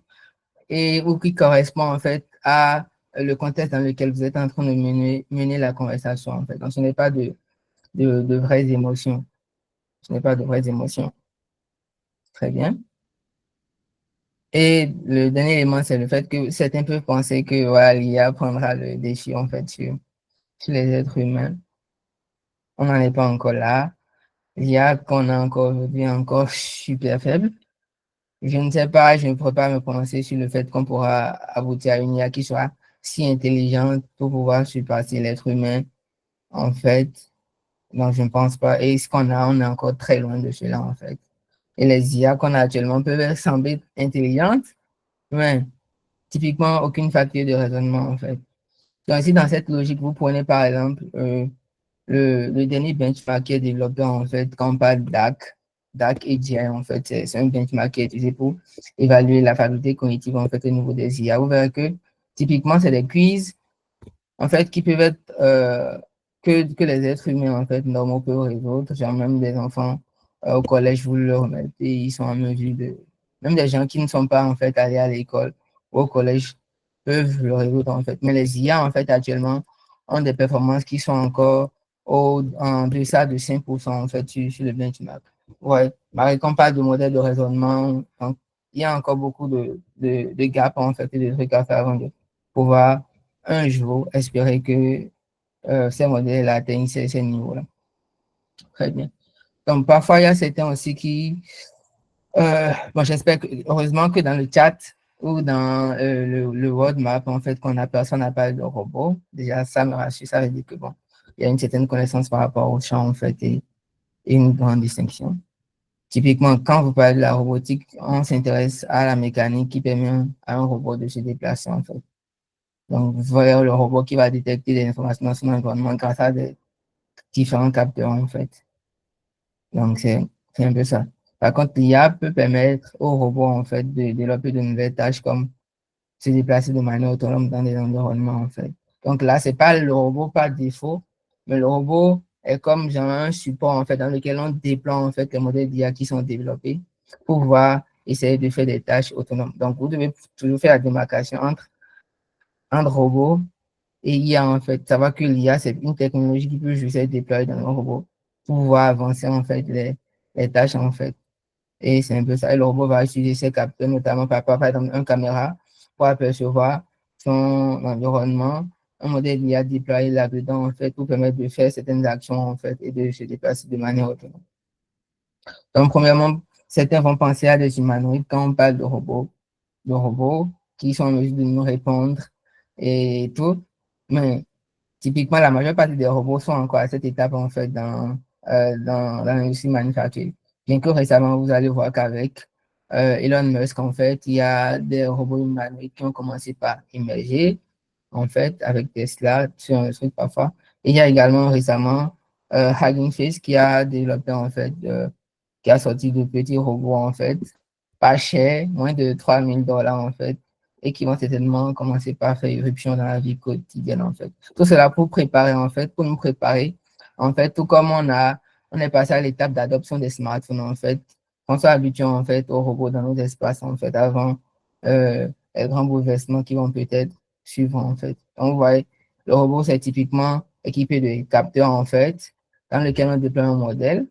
et ou qui correspond, en fait, à le contexte dans lequel vous êtes en train de mener la conversation, en fait. Donc, ce n'est pas de vraies émotions. Ce n'est pas de vraies émotions. Très bien. Et le dernier élément, c'est le fait que certains peuvent penser que voilà, l'IA prendra le défi en fait sur les êtres humains. On n'en est pas encore là. L'IA qu'on a encore aujourd'hui est encore super faible. Je ne sais pas, je ne pourrais pas me prononcer sur le fait qu'on pourra aboutir à une IA qui soit si intelligente pour pouvoir surpasser l'être humain. En fait, donc je ne pense pas. Et ce qu'on a, on est encore très loin de cela en fait. Et les IA qu'on a actuellement peuvent sembler intelligentes, mais typiquement aucune faculté de raisonnement en fait. Donc, si dans cette logique, vous prenez par exemple le dernier benchmark qui est développé en fait, quand on parle DAC et GI en fait, c'est un benchmark qui est utilisé pour évaluer la faculté cognitive en fait au niveau des IA. Vous verrez que typiquement, c'est des quiz en fait qui peuvent être que les êtres humains en fait normaux peuvent résoudre, genre même des enfants au collège, vous leur remettez, ils sont en mesure de, même des gens qui ne sont pas en fait allés à l'école ou au collège peuvent le résoudre en fait. Mais les IA en fait actuellement ont des performances qui sont encore en deçà de 5% en fait sur le benchmark. Ouais, bah, quand on parle de modèle de raisonnement, donc, il y a encore beaucoup de gaps en fait et de trucs à faire avant de pouvoir un jour espérer que ces modèles atteignent ces niveaux-là. Très bien. Donc, parfois, il y a certains aussi qui, bon, j'espère que, heureusement que dans le chat ou dans le roadmap, en fait, qu'on a personne n'a pas de robot. Déjà, ça me rassure, ça veut dire que, bon, il y a une certaine connaissance par rapport au champ, en fait, et une grande distinction. Typiquement, quand vous parlez de la robotique, on s'intéresse à la mécanique qui permet à un robot de se déplacer, en fait. Donc, vous voyez le robot qui va détecter des informations dans son environnement grâce à des différents capteurs, en fait. Donc, c'est un peu ça. Par contre, l'IA peut permettre au robot, en fait, de développer de nouvelles tâches comme se déplacer de manière autonome dans des environnements, en fait. Donc là, c'est pas le robot par défaut, mais le robot est comme genre un support, en fait, dans lequel on déploie, en fait, les modèles d'IA qui sont développés pour pouvoir essayer de faire des tâches autonomes. Donc, vous devez toujours faire la démarcation entre robots et IA, en fait. Savoir que l'IA, c'est une technologie qui peut juste être déployée dans un robot pour pouvoir avancer, en fait, les tâches, en fait. Et c'est un peu ça. Et le robot va utiliser ses capteurs, notamment par exemple, une caméra pour apercevoir son environnement. Un modèle d'IA déployé là-dedans, en fait, pour permettre de faire certaines actions, en fait, et de se déplacer de manière autonome. Donc, premièrement, certains vont penser à des humanoïdes quand on parle de robots qui sont en mesure de nous répondre et tout. Mais typiquement, la majeure partie des robots sont encore à cette étape, en fait, dans l'industrie manufacturière. Bien que récemment, vous allez voir qu'avec Elon Musk, en fait, il y a des robots humanoïdes qui ont commencé par émerger, en fait, avec Tesla, sur un truc parfois. Et il y a également récemment Hugging Face qui a développé, en fait, qui a sorti de petits robots, en fait, pas cher, moins de $3000, en fait, et qui vont certainement commencer par faire irruption dans la vie quotidienne, en fait. Tout cela pour préparer, en fait, pour nous préparer, en fait, tout comme on est passé à l'étape d'adoption des smartphones, en fait, on soit habitué, en fait, aux robots dans nos espaces, en fait, avant les grands bouleversements qui vont peut-être suivre, en fait. Donc, vous voyez, le robot, c'est typiquement équipé de capteurs, en fait, dans lequel on déploie un modèle,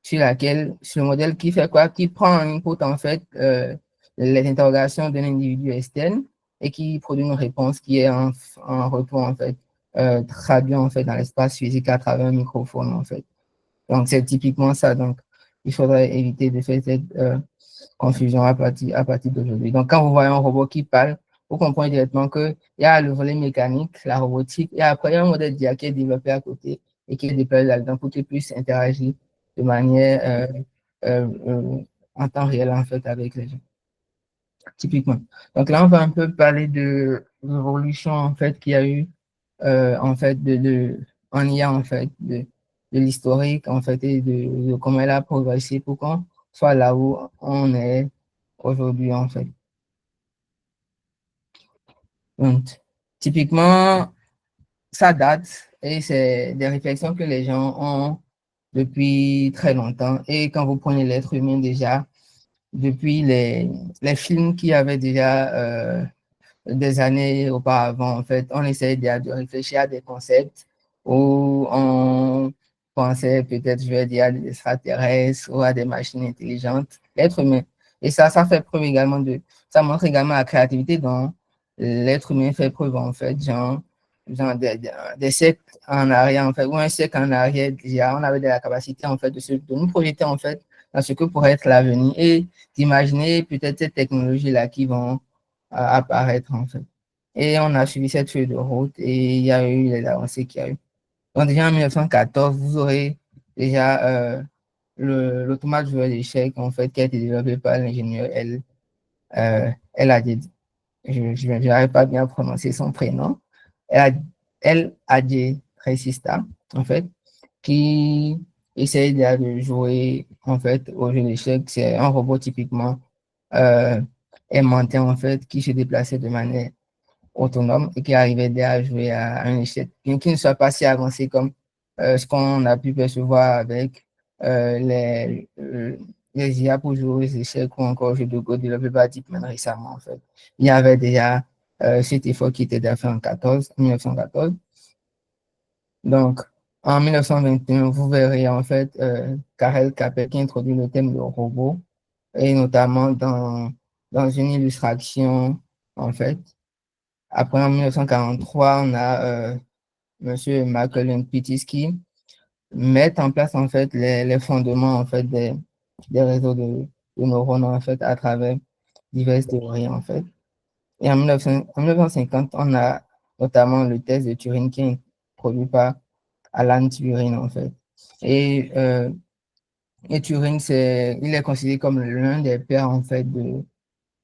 sur le modèle qui fait quoi? Qui prend en input, en fait, les interrogations d'un individu externe et qui produit une réponse qui est en retour, en fait, traduit, en fait, dans l'espace physique à travers un microphone, en fait. Donc, c'est typiquement ça. Donc, il faudrait éviter de faire cette confusion à partir d'aujourd'hui. Donc, quand vous voyez un robot qui parle, vous comprenez directement qu'il y a le volet mécanique, la robotique, et après, il y a un modèle d'IA qui est développé à côté et qui est déployé là-dedans pour qu'il puisse interagir de manière en temps réel, en fait, avec les gens, typiquement. Donc là, on va un peu parler de l'évolution, en fait, qu'il y a eu, en fait, en IA, en fait, de l'historique, en fait, et de comment elle a progressé pour qu'on soit là où on est aujourd'hui, en fait. Donc, typiquement, ça date et c'est des réflexions que les gens ont depuis très longtemps. Et quand vous prenez l'être humain déjà, depuis les films qui avaient déjà des années auparavant, en fait, on essayait de réfléchir à des concepts où on pensait peut-être, je vais dire, à des extraterrestres ou à des machines intelligentes, l'être humain. Et ça fait preuve également ça montre également la créativité dont l'être humain fait preuve, en fait, genre des siècles en arrière, en fait, ou un siècle en arrière, déjà, on avait de la capacité, en fait, de nous projeter, en fait, dans ce que pourrait être l'avenir et d'imaginer peut-être ces technologies-là qui vont apparaître, en fait. Et on a suivi cette feuille de route et il y a eu les avancées qu'il y a eu. Donc, déjà en 1914, vous aurez déjà l'automate joueur d'échecs, en fait, qui a été développé par l'ingénieur El Hadji. Je n'arrive pas bien à prononcer son prénom. El Hadji Résista, en fait, qui essaye de jouer, en fait, au jeu d'échecs. C'est un robot typiquement aimanté, en fait, qui se déplaçait de manière autonome et qui arrivait déjà à jouer à un échec, bien qu'il ne soit pas si avancé comme ce qu'on a pu percevoir avec les IA pour jouer aux échecs ou encore aux jeux de Go développés par DeepMind récemment, en fait. Il y avait déjà cet effort qui était déjà fait en 1914. Donc, en 1921, vous verrez en fait Karel Capek qui introduit le thème de robot et notamment dans une illustration, en fait. Après, en 1943, on a Monsieur Michael Pettis qui met en place en fait les fondements en fait des réseaux de neurones en fait à travers diverses théories en fait. Et en 1950, on a notamment le test de Turing qui est produit par Alan Turing en fait. Et, euh, et Turing, il est considéré comme l'un des pères en fait de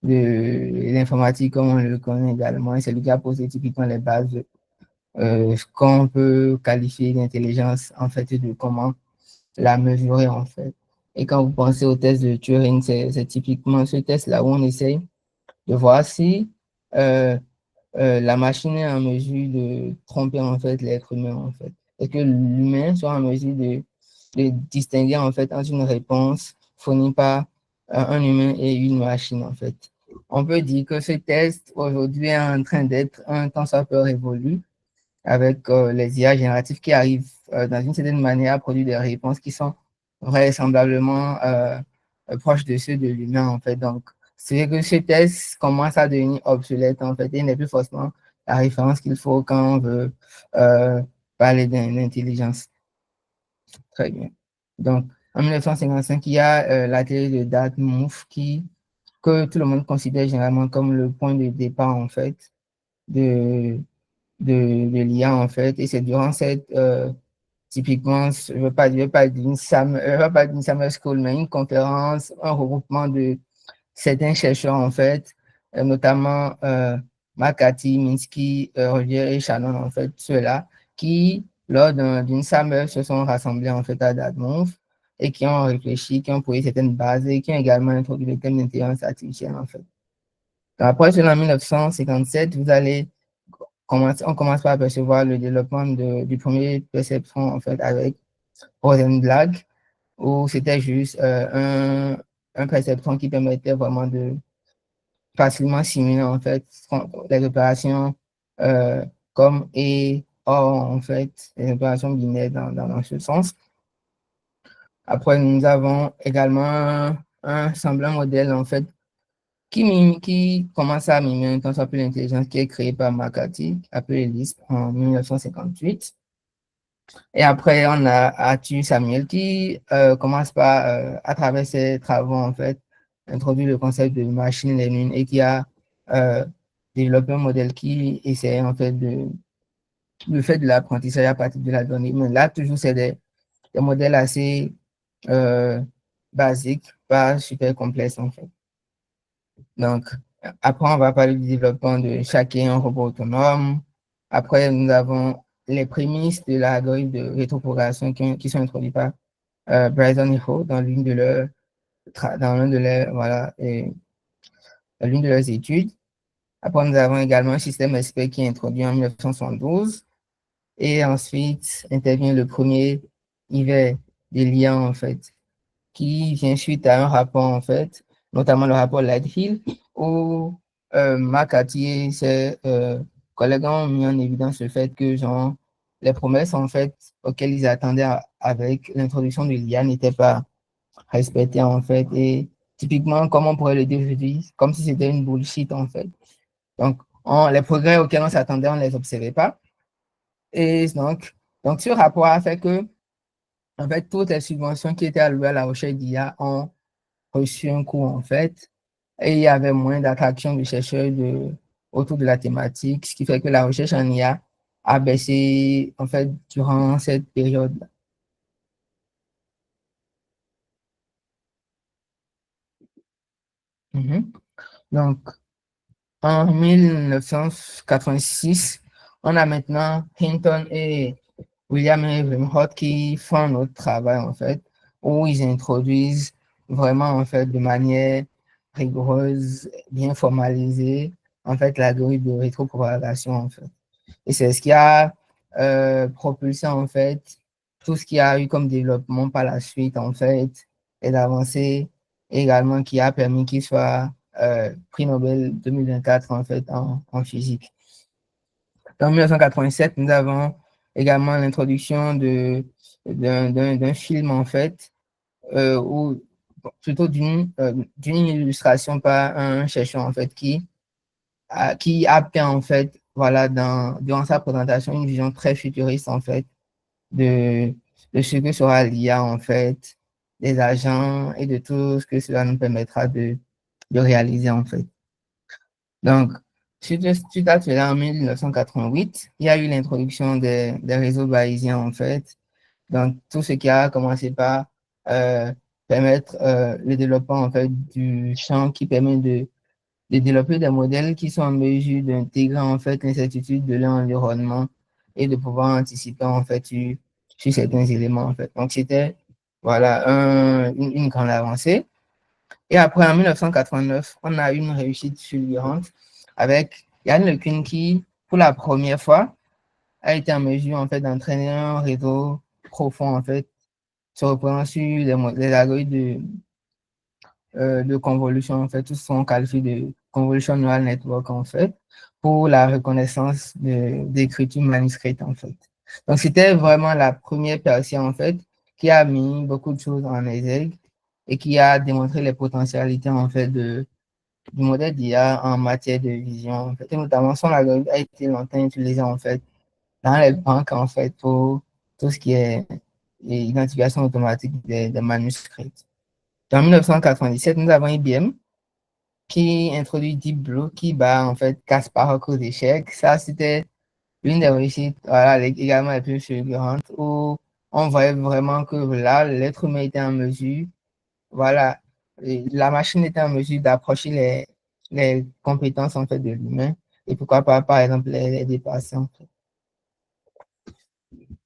l'informatique comme on le connaît également. Et c'est lui qui a posé typiquement les bases de ce qu'on peut qualifier d'intelligence en fait et de comment la mesurer en fait. Et quand vous pensez au test de Turing, c'est typiquement ce test-là où on essaye de voir si euh, la machine est en mesure de tromper en fait l'être humain en fait. Et que l'humain soit en mesure de distinguer en fait entre une réponse fournie par un humain et une machine en fait. On peut dire que ce test aujourd'hui est en train d'être un tant soit peu révolu avec les IA génératifs qui arrivent dans une certaine manière à produire des réponses qui sont vraisemblablement proches de ceux de l'humain en fait. Donc, c'est que ce test commence à devenir obsolète en fait et n'est plus forcément la référence qu'il faut quand on veut parler d'intelligence. Très bien. Donc, en 1955, il y a la théorie de Dartmouth que tout le monde considère généralement comme le point de départ en fait de de l'IA en fait. Et c'est durant cette, typiquement, je veux pas dire une summer school, mais une conférence, un regroupement de certains chercheurs en fait, notamment McCarthy, Minsky, Roger et Shannon en fait, ceux-là, qui lors d'une summer se sont rassemblés en fait à Dartmouth et qui ont réfléchi, qui ont posé certaines bases et qui ont également introduit le thème d'intelligence artificielle en fait. Après, en 1957, on commence par percevoir le développement du premier perceptron en fait avec Rosenblatt, où c'était juste un perceptron qui permettait vraiment de facilement simuler en fait les opérations comme et or en fait, les opérations binaires dans ce sens. Après, nous avons également un semblant modèle en fait qui commence à mimer un concept de l'intelligence qui est créé par McCarthy, appelé LISP en 1958. Et après, on a Arthur Samuel qui commence par, à travers ses travaux, en fait, introduire le concept de machine learning et qui a euh, développé un modèle qui essaie, en fait, de faire de l'apprentissage à partir de la donnée. Mais là, toujours, c'est des modèles assez euh, basiques, pas super complexes, en fait. Donc, après, on va parler du développement de chacun un robot autonome. Après, nous avons les prémices de l'algorithme de rétropropagation qui sont introduites par Bryson et Ho dans l'une de leurs, dans l'un de leurs, voilà, dans l'une de leurs études. Après, nous avons également un système SP qui est introduit en 1972. Et ensuite, intervient le premier hiver des liens, en fait, qui vient suite à un rapport, en fait, notamment le rapport Lighthill, où McCarthy et ses collègues ont mis en évidence le fait que, genre, les promesses, en fait, auxquelles ils attendaient avec l'introduction de l'IA n'étaient pas respectées, en fait. Et typiquement, comme on pourrait le dire aujourd'hui, comme si c'était une bullshit, en fait. Donc, les progrès auxquels on s'attendait, on ne les observait pas. Et donc, ce rapport a fait que, en fait, toutes les subventions qui étaient allouées à la recherche d'IA ont reçu un coût, en fait, et il y avait moins d'attraction de chercheurs autour de la thématique, ce qui fait que la recherche en IA a baissé, en fait, durant cette période-là. Donc, en 1986, on a maintenant Hinton et William Evenholt qui font un autre travail, en fait, où ils introduisent vraiment, en fait, de manière rigoureuse, bien formalisée, en fait, l'algorithme de rétropropagation, en fait. Et c'est ce qui a propulsé, en fait, tout ce qui a eu comme développement par la suite, en fait, et d'avancées également qui a permis qu'il soit prix Nobel 2024, en fait, en physique. En 1987, nous avons également l'introduction d'un film, en fait, ou plutôt d'une illustration par un chercheur, en fait, qui a peint, en fait, voilà, durant sa présentation, une vision très futuriste, en fait, de, de ce que sera l'IA, en fait, des agents et de tout ce que cela nous permettra de réaliser, en fait. Donc, suite à cela, en 1988, il y a eu l'introduction des réseaux bayésiens, en fait. Donc, tout ce qui a commencé par permettre le développement, en fait, du champ qui permet de développer des modèles qui sont en mesure d'intégrer, en fait, l'incertitude de l'environnement et de pouvoir anticiper, en fait, sur certains éléments, en fait. Donc, c'était, voilà, une grande avancée. Et après, en 1989, on a eu une réussite fulgurante avec Yann LeCun qui, pour la première fois, a été en mesure, en fait, d'entraîner un réseau profond, en fait, se reposant sur les algorithmes de convolution, en fait, tous sont qualifiés de convolution neural network, en fait, pour la reconnaissance d'écriture manuscrite, en fait. Donc, c'était vraiment la première personne, en fait, qui a mis beaucoup de choses en exergue et qui a démontré les potentialités, en fait, du modèle d'IA en matière de vision, en fait. Et notamment, son algorithme a été longtemps utilisé, en fait, dans les banques, en fait, pour tout ce qui est identification automatique des manuscrits. En 1997, nous avons IBM qui introduit Deep Blue, qui bat, en fait, Kasparov aux échecs. Ça, c'était une des réussites, voilà, également les plus fulgurantes, où on voyait vraiment que là, l'être humain était en mesure, voilà, la machine était en mesure d'approcher les compétences, en fait, de l'humain, et pourquoi pas, par exemple, les dépasser, en fait.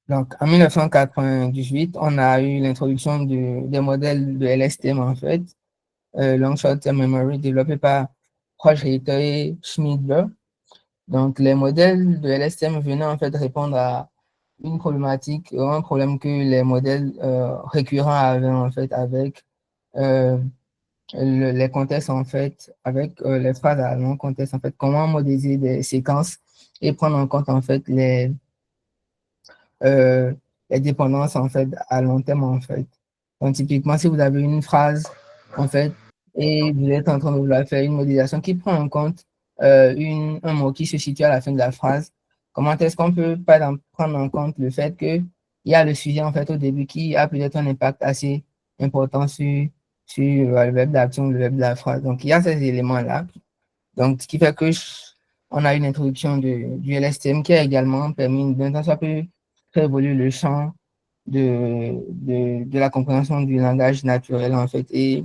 Donc, en 1998, on a eu l'introduction des modèles de LSTM, en fait, Long Short Term Memory, développé par Hodge et Schmidler. Donc, les modèles de LSTM venaient en fait répondre à une problématique, un problème que les modèles récurrents avaient en fait avec euh, les contextes en fait, avec les phrases à long contexte en fait, comment modéliser des séquences et prendre en compte en fait euh, les dépendances en fait à long terme en fait. Donc, typiquement, si vous avez une phrase en fait et vous êtes en train de vouloir faire une modélisation qui prend en compte un mot qui se situe à la fin de la phrase, comment est-ce qu'on peut, par exemple, prendre en compte le fait que il y a le sujet, en fait, au début qui a peut-être un impact assez important sur le verbe d'action, le verbe de la phrase. Donc, il y a ces éléments-là. Donc, ce qui fait que on a une introduction du LSTM qui a également permis d'un temps soit peu faire évoluer le champ de la compréhension du langage naturel, en fait, et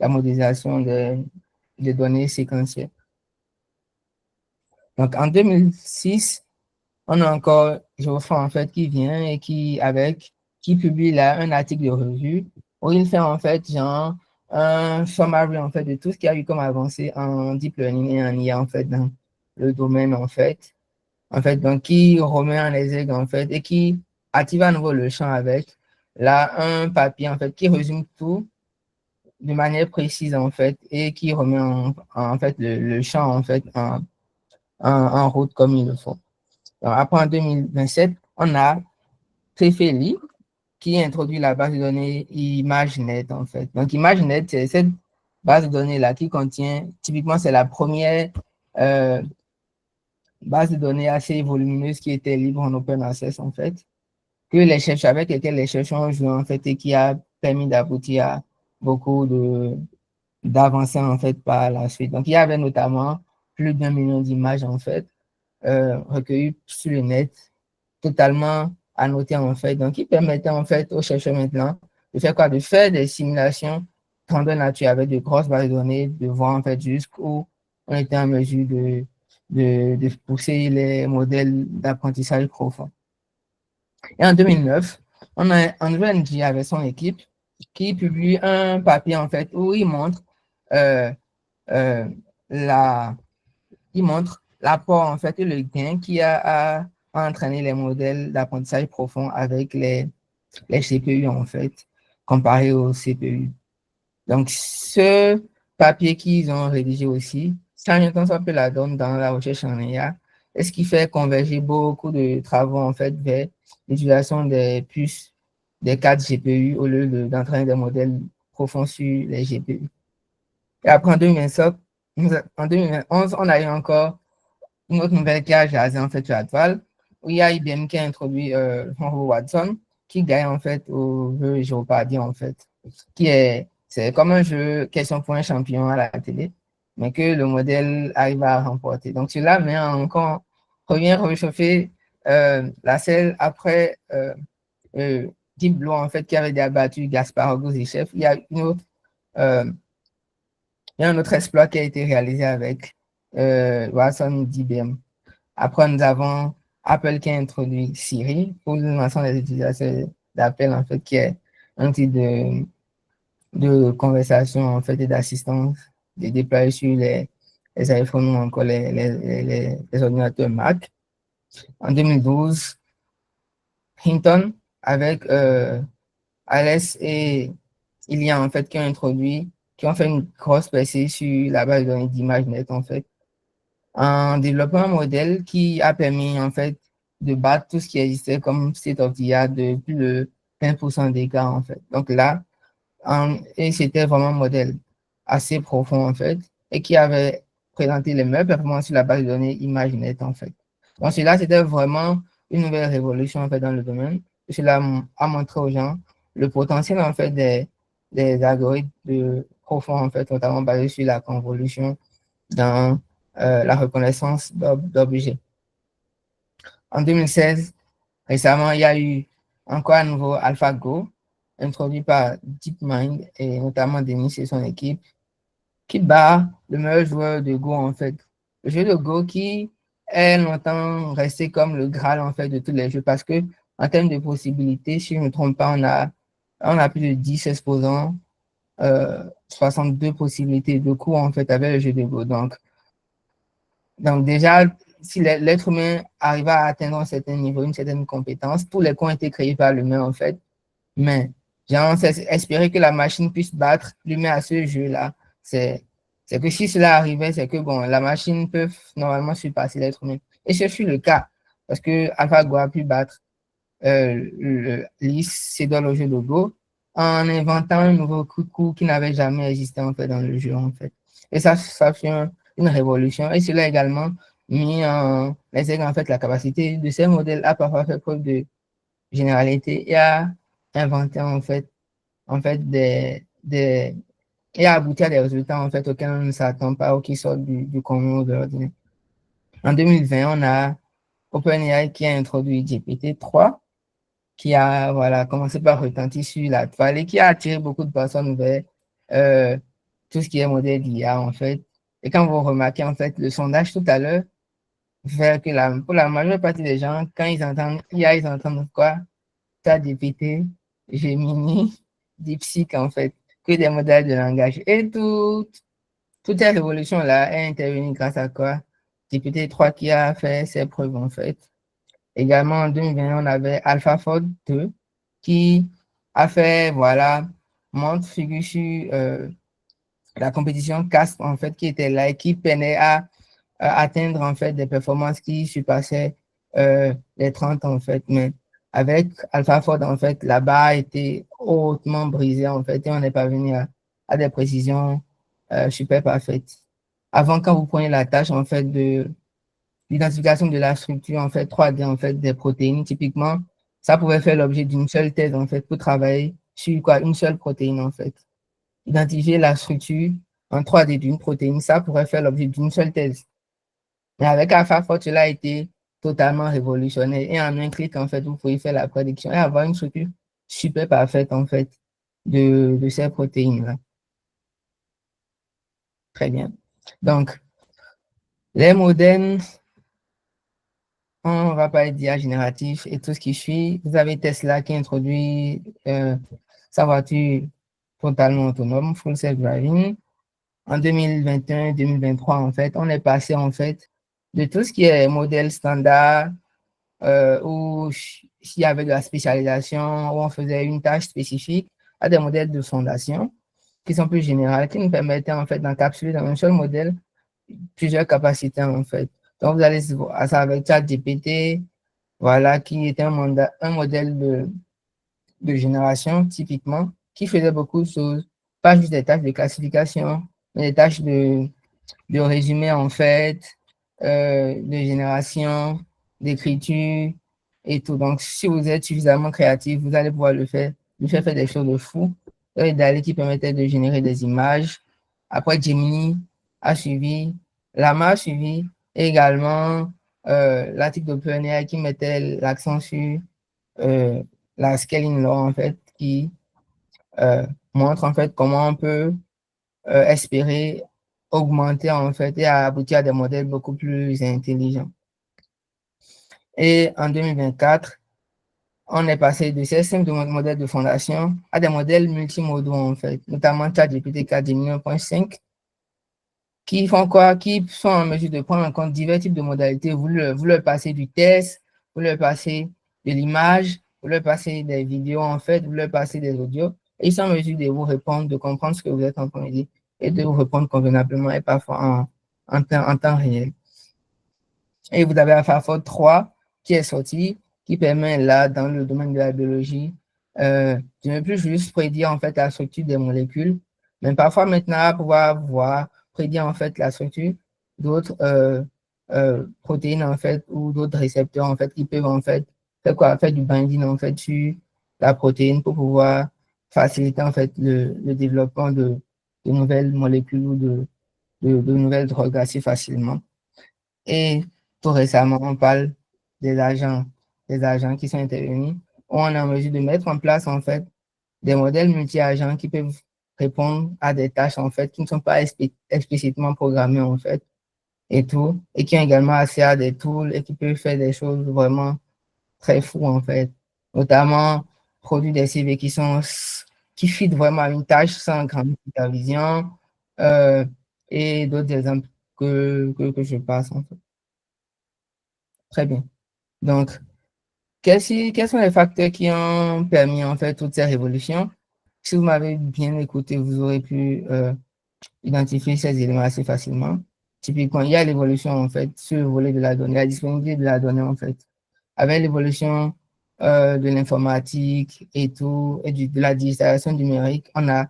la modélisation des données séquentielles. Donc, en 2006, on a encore Geoffroy, en fait, qui vient et qui publie là un article de revue où il fait, en fait, genre, un summary, en fait, de tout ce qu'il y a eu comme avancée en deep learning et en IA, en fait, dans le domaine, en fait. En fait, donc, qui remet en exergue, en fait, et qui active à nouveau le champ avec, là, un papier, en fait, qui résume tout de manière précise, en fait, et qui remet en fait, le champ, en fait, en route comme il le faut. Donc, après, en 2027, on a Trefeli qui introduit la base de données ImageNet, en fait. Donc, ImageNet, c'est cette base de données-là qui contient, typiquement, c'est la première base de données assez volumineuse qui était libre en open access, en fait, que les chercheurs, avec lesquels les chercheurs ont joué, en fait, et qui a permis d'aboutir à beaucoup d'avancées, en fait, par la suite. Donc, il y avait notamment plus d'1 million d'images, en fait, recueillies sur le net, totalement annoté en fait. Donc, il permettait en fait aux chercheurs maintenant de faire quoi? De faire des simulations grandeur nature avec de grosses bases de données, de voir en fait jusqu'où on était en mesure de pousser les modèles d'apprentissage profond. Et en 2009, on a Andrew Ng avec son équipe qui publie un papier en fait où il montre euh, il montre l'apport en fait et le gain qu'il y a à entraîner les modèles d'apprentissage profond avec les CPU en fait, comparé aux CPU. Donc, ce papier qu'ils ont rédigé aussi, ça un peu la donne dans la recherche en IA, et ce qui fait converger beaucoup de travaux en fait vers l'utilisation des puces des 4 GPU au lieu d'entraîner des modèles profonds sur les GPU. Et après, en 2025, en 2011, on a eu encore une autre nouvelle qui a jasé en fait sur la toile, où il y a IBM qui a introduit Henry Watson, qui gagne en fait au jeu Jeopardy en fait, c'est comme un jeu question pour un champion à la télé, mais que le modèle arrive à remporter. Donc cela met encore, revient réchauffer la selle après Deep Blue en fait qui avait abattu Kasparov et Chef. Il y a un autre exploit qui a été réalisé avec Watson d'IBM. Après, nous avons Apple qui a introduit Siri pour l'ensemble des utilisateurs d'Apple, en fait, qui est un outil de conversation, en fait, et d'assistance déployé sur les iPhones ou encore les ordinateurs Mac. En 2012, Hinton, avec Alice et Ilya, en fait, qui ont fait une grosse percée sur la base de données d'ImageNet, en fait, en développant un modèle qui a permis, en fait, de battre tout ce qui existait comme state of the art de plus de 20% d'écart, en fait. Donc là, et c'était vraiment un modèle assez profond, en fait, et qui avait présenté les meilleures performances sur la base de données ImageNet, en fait. Donc cela, c'était vraiment une nouvelle révolution, en fait, dans le domaine. Cela a montré aux gens le potentiel, en fait, des algorithmes profonds, en fait, notamment basés sur la convolution dans la reconnaissance d'objets. En 2016, récemment, il y a eu encore un nouveau AlphaGo introduit par DeepMind et notamment Denis et son équipe qui bat le meilleur joueur de Go en fait. Le jeu de Go qui est longtemps resté comme le Graal en fait de tous les jeux parce que en termes de possibilités, si je ne me trompe pas, on a plus de 10 exposants, 62 possibilités de coups en fait avec le jeu de Go. Donc déjà, si l'être humain arrive à atteindre un certain niveau, une certaine compétence, tous les coups ont été créés par l'humain en fait. Mais espérer que la machine puisse battre l'humain à ce jeu-là, c'est que si cela arrivait, c'est que bon, la machine peut normalement surpasser l'être humain. Et ce fut le cas, parce que AlphaGo a pu battre Lee Sedol au jeu de Go en inventant un nouveau coup qui n'avait jamais existé en fait dans le jeu en fait. Et ça fait une révolution. Et cela a également mis en exergue en fait la capacité de ces modèles à parfois faire preuve généralité et a inventé en fait et a abouti à des résultats en fait auxquels on ne s'attend pas ou qui sortent du commun de l'ordinaire. En 2020, on a OpenAI qui a introduit GPT-3, qui a voilà, commencé par retentir sur la toile et qui a attiré beaucoup de personnes vers tout ce qui est modèle d'IA en fait. Et quand vous remarquez en fait le sondage tout à l'heure, fait que pour la majeure partie des gens, quand ils entendent IA, ils entendent quoi? ChatGPT, Gemini, DeepSeek en fait, que des modèles de langage. Et toute cette révolution-là est intervenue grâce à quoi? GPT-3 qui a fait ses preuves en fait. Également, en 2020, on avait AlphaFold 2 qui a fait, voilà, montre figure sur la compétition CASP, en fait, qui était là et qui peinait à atteindre, en fait, des performances qui surpassaient les 30, en fait. Mais avec AlphaFold, en fait, la barre a été hautement brisée, en fait, et on n'est pas venu à des précisions super parfaites. Avant, quand vous prenez la tâche, en fait, de l'identification de la structure en fait 3D en fait des protéines, typiquement, ça pouvait faire l'objet d'une seule thèse en fait pour travailler sur quoi? Une seule protéine en fait. Identifier la structure en 3D d'une protéine, ça pourrait faire l'objet d'une seule thèse. Mais avec AlphaFold, cela a été totalement révolutionnaire. Et en un clic, en fait, vous pouvez faire la prédiction et avoir une structure super parfaite en fait de ces protéines-là. Très bien. Donc, les modèles, on va parler d'IA génératif et tout ce qui suit. Vous avez Tesla qui introduit sa voiture totalement autonome, full self-driving. En 2021-2023, en fait, on est passé en fait de tout ce qui est modèle standard où s'il y avait de la spécialisation, où on faisait une tâche spécifique, à des modèles de fondation qui sont plus généraux, qui nous permettaient en fait d'encapsuler dans un seul modèle plusieurs capacités en fait. Donc, vous allez voir ça avec ChatGPT, voilà, qui était un modèle de génération, typiquement, qui faisait beaucoup de choses, pas juste des tâches de classification, mais des tâches de résumé, en fait, de génération, d'écriture et tout. Donc, si vous êtes suffisamment créatif, vous allez pouvoir lui faire des choses de fou. Et d'aller qui permettait de générer des images. Après, Gemini a suivi, Llama a suivi, et également l'article d'OpenAI qui mettait l'accent sur la scaling law, en fait, qui montre, en fait, comment on peut espérer augmenter, en fait, et aboutir à des modèles beaucoup plus intelligents. Et en 2024, on est passé de ces simples modèles de fondation à des modèles multimodaux, en fait, notamment ChatGPT 4 Gemini 1.5, qui font quoi? Qui sont en mesure de prendre en compte divers types de modalités. Vous leur passez du test, vous leur passez de l'image, vous leur passez des vidéos, en fait, vous leur passez des audios, et ils sont en mesure de vous répondre, de comprendre ce que vous êtes en train de dire, et de vous répondre convenablement, et parfois en temps réel. Et vous avez AlphaFold 3 qui est sorti, qui permet là, dans le domaine de la biologie, de ne plus juste prédire en fait la structure des molécules, mais parfois maintenant pouvoir prédire en fait la structure d'autres protéines en fait ou d'autres récepteurs en fait qui peuvent en fait faire du binding en fait sur la protéine pour pouvoir faciliter en fait le développement de nouvelles molécules ou de nouvelles drogues assez facilement. Et tout récemment, on parle des agents qui sont intervenus, où on est en mesure de mettre en place, en fait, des modèles multi-agents qui peuvent répondre à des tâches, en fait, qui ne sont pas explicitement programmées, en fait, et tout, et qui ont également accès à des tools et qui peuvent faire des choses vraiment très fous, en fait, notamment produire des CV qui fit vraiment à une tâche sans grande supervision, et d'autres exemples que je passe, en fait. Très bien. Donc, quels sont les facteurs qui ont permis en fait toutes ces révolutions? Si vous m'avez bien écouté, vous aurez pu identifier ces éléments assez facilement. Typiquement, il y a l'évolution en fait sur le volet de la donnée, la disponibilité de la donnée en fait. Avec l'évolution de l'informatique et tout, et de la digitalisation numérique, on a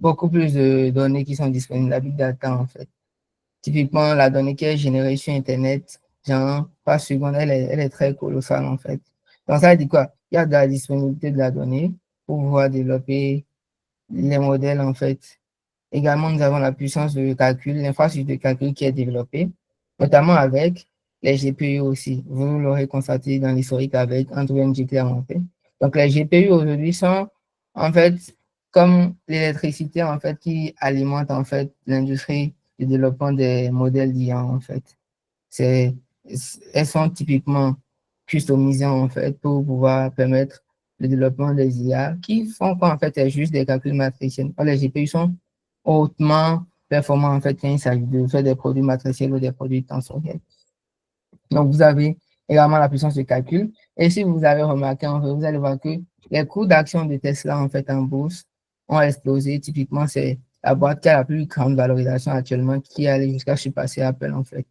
beaucoup plus de données qui sont disponibles, la big data en fait. Typiquement, la donnée qui est générée sur Internet, genre, par seconde, elle est très colossale, en fait. Donc, ça veut dire quoi? il y a de la disponibilité de la donnée pour pouvoir développer les modèles, en fait. Également, nous avons la puissance de calcul, l'infrastructure de calcul qui est développée, notamment avec les GPU aussi. Vous l'aurez constaté dans l'historique avec Andrew NG clairement fait. Donc, les GPU aujourd'hui sont, en fait, comme l'électricité, en fait, qui alimente, en fait, l'industrie du développement des modèles d'IA, en fait. Elles sont typiquement customisées, en fait, pour pouvoir permettre le développement des IA qui font quoi, en fait, c'est juste des calculs matriciels. Alors, les GPU sont hautement performants, en fait, quand il s'agit de faire des produits matriciels ou des produits tensoriels. Donc, vous avez également la puissance de calcul. Et si vous avez remarqué, en fait, vous allez voir que les coûts d'action de Tesla, en fait, en bourse, ont explosé. Typiquement, c'est la boîte qui a la plus grande valorisation actuellement, qui est allée jusqu'à surpasser Apple, en fait.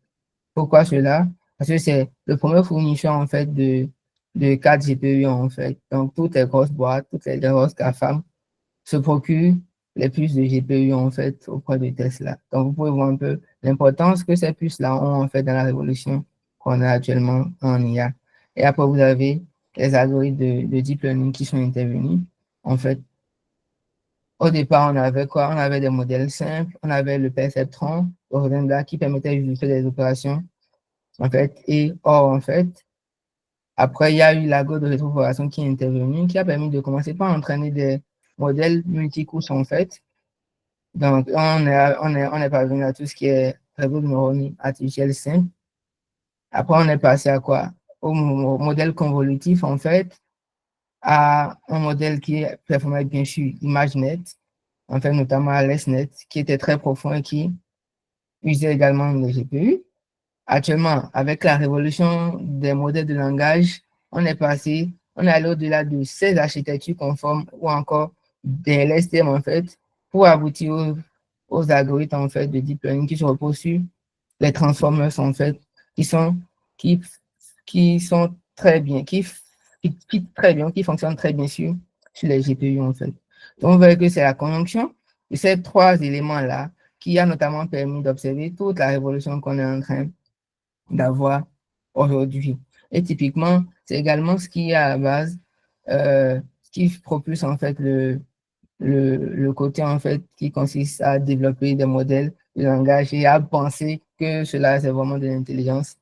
Pourquoi cela? Parce que c'est le premier fournisseur, en fait, de 4 GPU, en fait. Donc, toutes les grosses boîtes, toutes les grosses GAFAM se procurent les puces de GPU, en fait, auprès de Tesla. Donc, vous pouvez voir un peu l'importance que ces puces-là ont, en fait, dans la révolution qu'on a actuellement en IA. Et après, vous avez les algorithmes de deep learning qui sont intervenus. En fait, au départ, on avait quoi? On avait des modèles simples, on avait le perceptron, là, qui permettait de faire des opérations, en fait. Et or, en fait, après, il y a eu l'algo de rétroformation qui est intervenu, qui a permis de commencer par entraîner des modèles multicouches, en fait. Donc, on est parvenu à tout ce qui est réseau de neurones artificiels simples. Après, on est passé à quoi? Au modèle convolutif, en fait, à un modèle qui performait bien sûr ImageNet, en fait, notamment à LesNet, qui était très profond et qui usait également les GPU. Actuellement, avec la révolution des modèles de langage, on est allé au-delà de ces architectures conformes ou encore des LSTM, en fait, pour aboutir aux algorithmes, en fait, de deep learning qui se reposent sur les transformers, en fait, qui sont, qui, qui sont très bien, qui fonctionnent très bien sur les GPU, en fait. Donc, on voit que c'est la conjonction de ces trois éléments-là qui a notamment permis d'observer toute la révolution qu'on est en train d'avoir aujourd'hui. Et typiquement, c'est également ce qui est à la base, ce qui propulse en fait le côté en fait qui consiste à développer des modèles de langage et à penser que cela c'est vraiment de l'intelligence.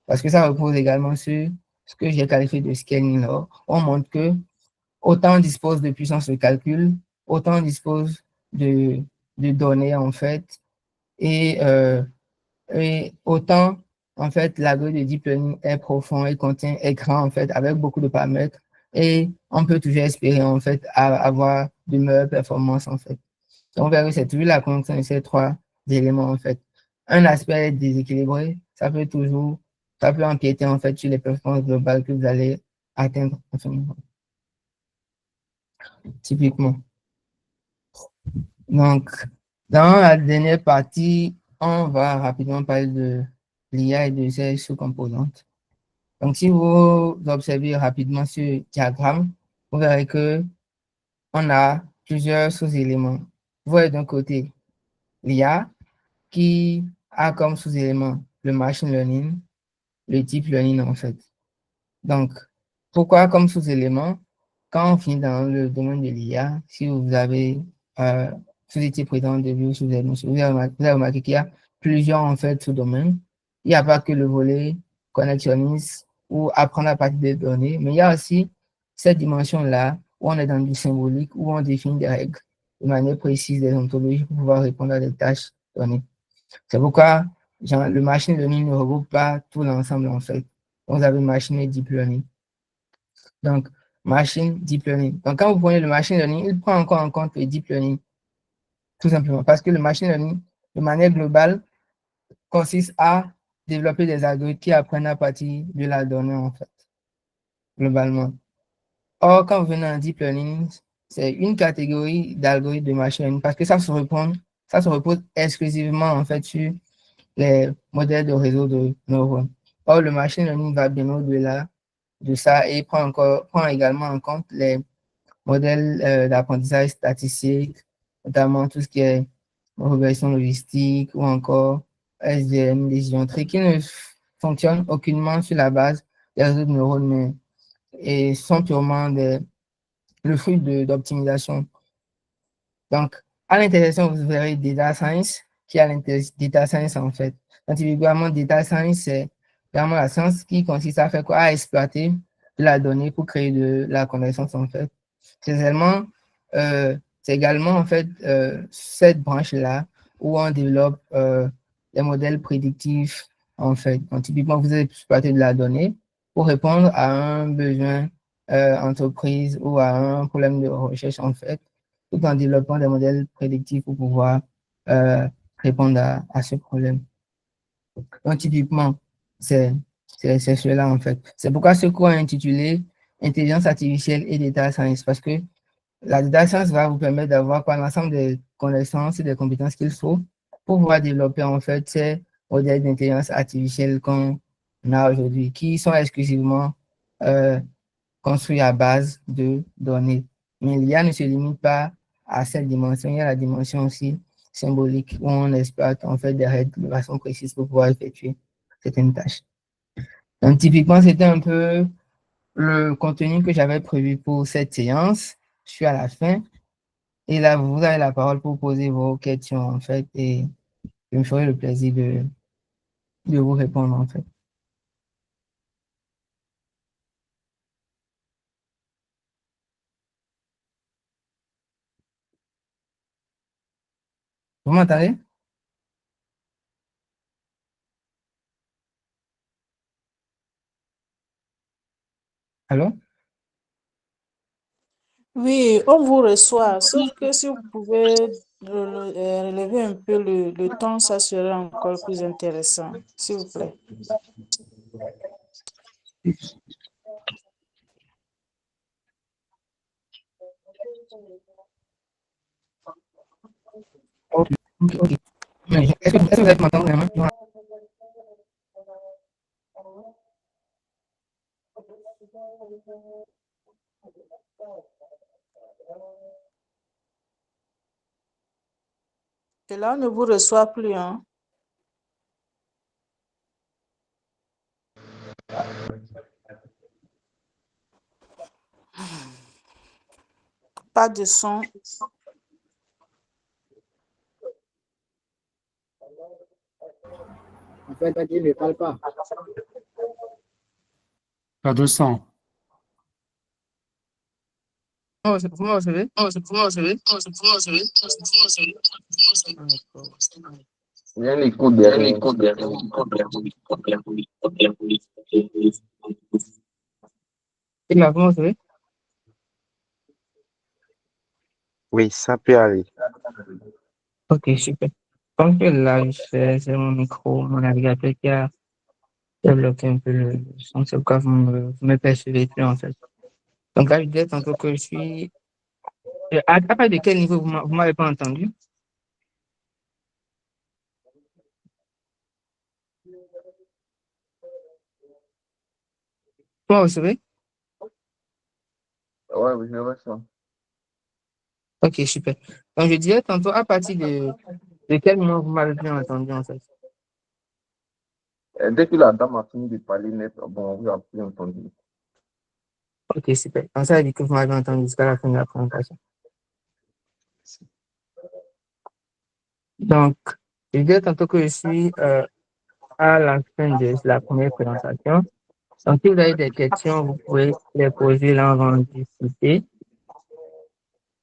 Parce que ça repose également sur ce que j'ai qualifié de scaling law. On montre que autant on dispose de puissance de calcul, autant on dispose de données en fait, et autant, en fait, l'algorithme de deep learning est profond et contient, est grand, en fait, avec beaucoup de paramètres. Et on peut toujours espérer, en fait, avoir de meilleures performances, en fait. Donc, on verra que c'est toujours la conjonction de ces trois éléments, en fait. Un aspect déséquilibré, ça peut empiéter, en fait, sur les performances globales que vous allez atteindre, en ce moment. Typiquement. Donc, dans la dernière partie, on va rapidement parler de l'IA et de ses sous-composantes. Donc, si vous observez rapidement ce diagramme, vous verrez que on a plusieurs sous-éléments. Vous voyez d'un côté l'IA qui a comme sous-élément le machine learning, le deep learning en fait. Donc, pourquoi comme sous-élément? Quand on finit dans le domaine de l'IA, si vous avez, vous étiez présent au début, si vous avez remarqué qu'il y a plusieurs, en fait, sous-domaines. Il n'y a pas que le volet connectionniste ou apprendre à partir des données, mais il y a aussi cette dimension-là où on est dans du symbolique, où on définit des règles de manière précise, des ontologies pour pouvoir répondre à des tâches données. C'est pourquoi le machine learning ne regroupe pas tout l'ensemble, en fait. Vous avez machine et deep learning. Donc, machine, deep learning. Donc, quand vous prenez le machine learning, il prend encore en compte le deep learning, tout simplement, parce que le machine learning, de manière globale, consiste à développer des algorithmes qui apprennent à partir de la donnée, en fait, globalement. Or, quand vous venez en deep learning, c'est une catégorie d'algorithmes de machine learning, parce que ça se repose exclusivement, en fait, sur les modèles de réseau de neurones. Or, le machine learning va bien au-delà de ça et prend également en compte les modèles d'apprentissage statistique, notamment tout ce qui est régression logistique ou encore SVM, décision tree, qui ne fonctionnent aucunement sur la base des réseaux de neurones, mais et sont purement le fruit d'optimisation. Donc, à l'intersection, vous verrez data science qui est à l'intérieur data science en fait. Donc, typiquement, data science, c'est vraiment la science qui consiste à faire quoi? À exploiter de la donnée pour créer de la connaissance en fait. C'est également en fait cette branche-là où on développe des modèles prédictifs en fait. Donc, typiquement, vous exploitez de la donnée pour répondre à un besoin entreprise ou à un problème de recherche en fait, tout en développant des modèles prédictifs pour pouvoir euh, répondre à ce problème. Donc, typiquement, c'est cela en fait. C'est pourquoi ce cours est intitulé Intelligence artificielle et data science, parce que la data science va vous permettre d'avoir l'ensemble des connaissances et des compétences qu'il faut pour pouvoir développer en fait ces modèles d'intelligence artificielle qu'on a aujourd'hui, qui sont exclusivement construits à base de données. Mais l'IA ne se limite pas à cette dimension, il y a la dimension aussi symbolique où on exploite en fait des règles de façon précise pour pouvoir effectuer certaines tâches. Donc typiquement, c'était un peu le contenu que j'avais prévu pour cette séance. Je suis à la fin. Et là, vous avez la parole pour poser vos questions, en fait, et je me ferai le plaisir de vous répondre, en fait. Vous m'entendez? Allô? Oui, on vous reçoit, sauf que si vous pouvez relever un peu le temps, ça serait encore plus intéressant, s'il vous plaît. Ok, ok. Mais est-ce que vous êtes m'entendre vraiment? Et là, on ne vous reçoit plus, hein? Pas de son. En fait, il ne parle pas. Pas de sang. Oh, vous me recevez? Il y a un écho derrière. Et là, vous me recevez? Oui, ça peut aller. Ok, super. Donc là, c'est mon micro, mon navigateur qui a bloqué un peu le son. C'est pourquoi vous me percevez plus, en fait. Donc là, je disais tantôt que je suis... À partir de quel niveau vous m'avez pas entendu? Vous me recevez? Ouais, je reçois. Ok, super. Donc je disais tantôt à partir de quel moment vous m'avez bien entendu, en fait? Dès que la dame a fini de parler net, bon, on vous a plus entendu. Ok, super. Donc ça veut dire que vous m'avez entendu jusqu'à la fin de la présentation. Donc, je disais tantôt que je suis à la fin de la première présentation. Donc, si vous avez des questions, vous pouvez les poser là, on va en discuter.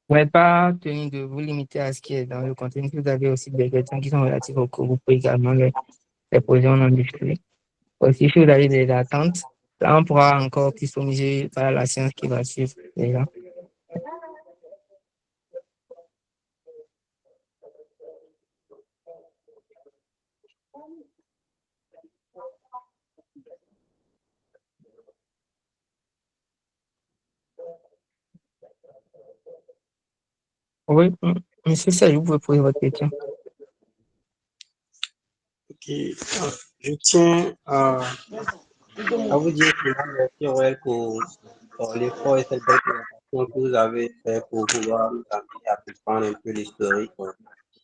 Vous n'êtes pas tenu de vous limiter à ce qui est dans le contenu. Si vous avez aussi des questions qui sont relatives au cours, vous pouvez également les poser, on en discute. Aussi, si vous avez des attentes, là, on pourra encore customiser par la séance qui va suivre. Déjà. Oui, monsieur Sayou, vous pouvez poser votre question. Ok, je tiens à vous dire que merci Roel pour l'effort et cette belle présentation que vous avez fait pour pouvoir nous amener à comprendre un peu l'historique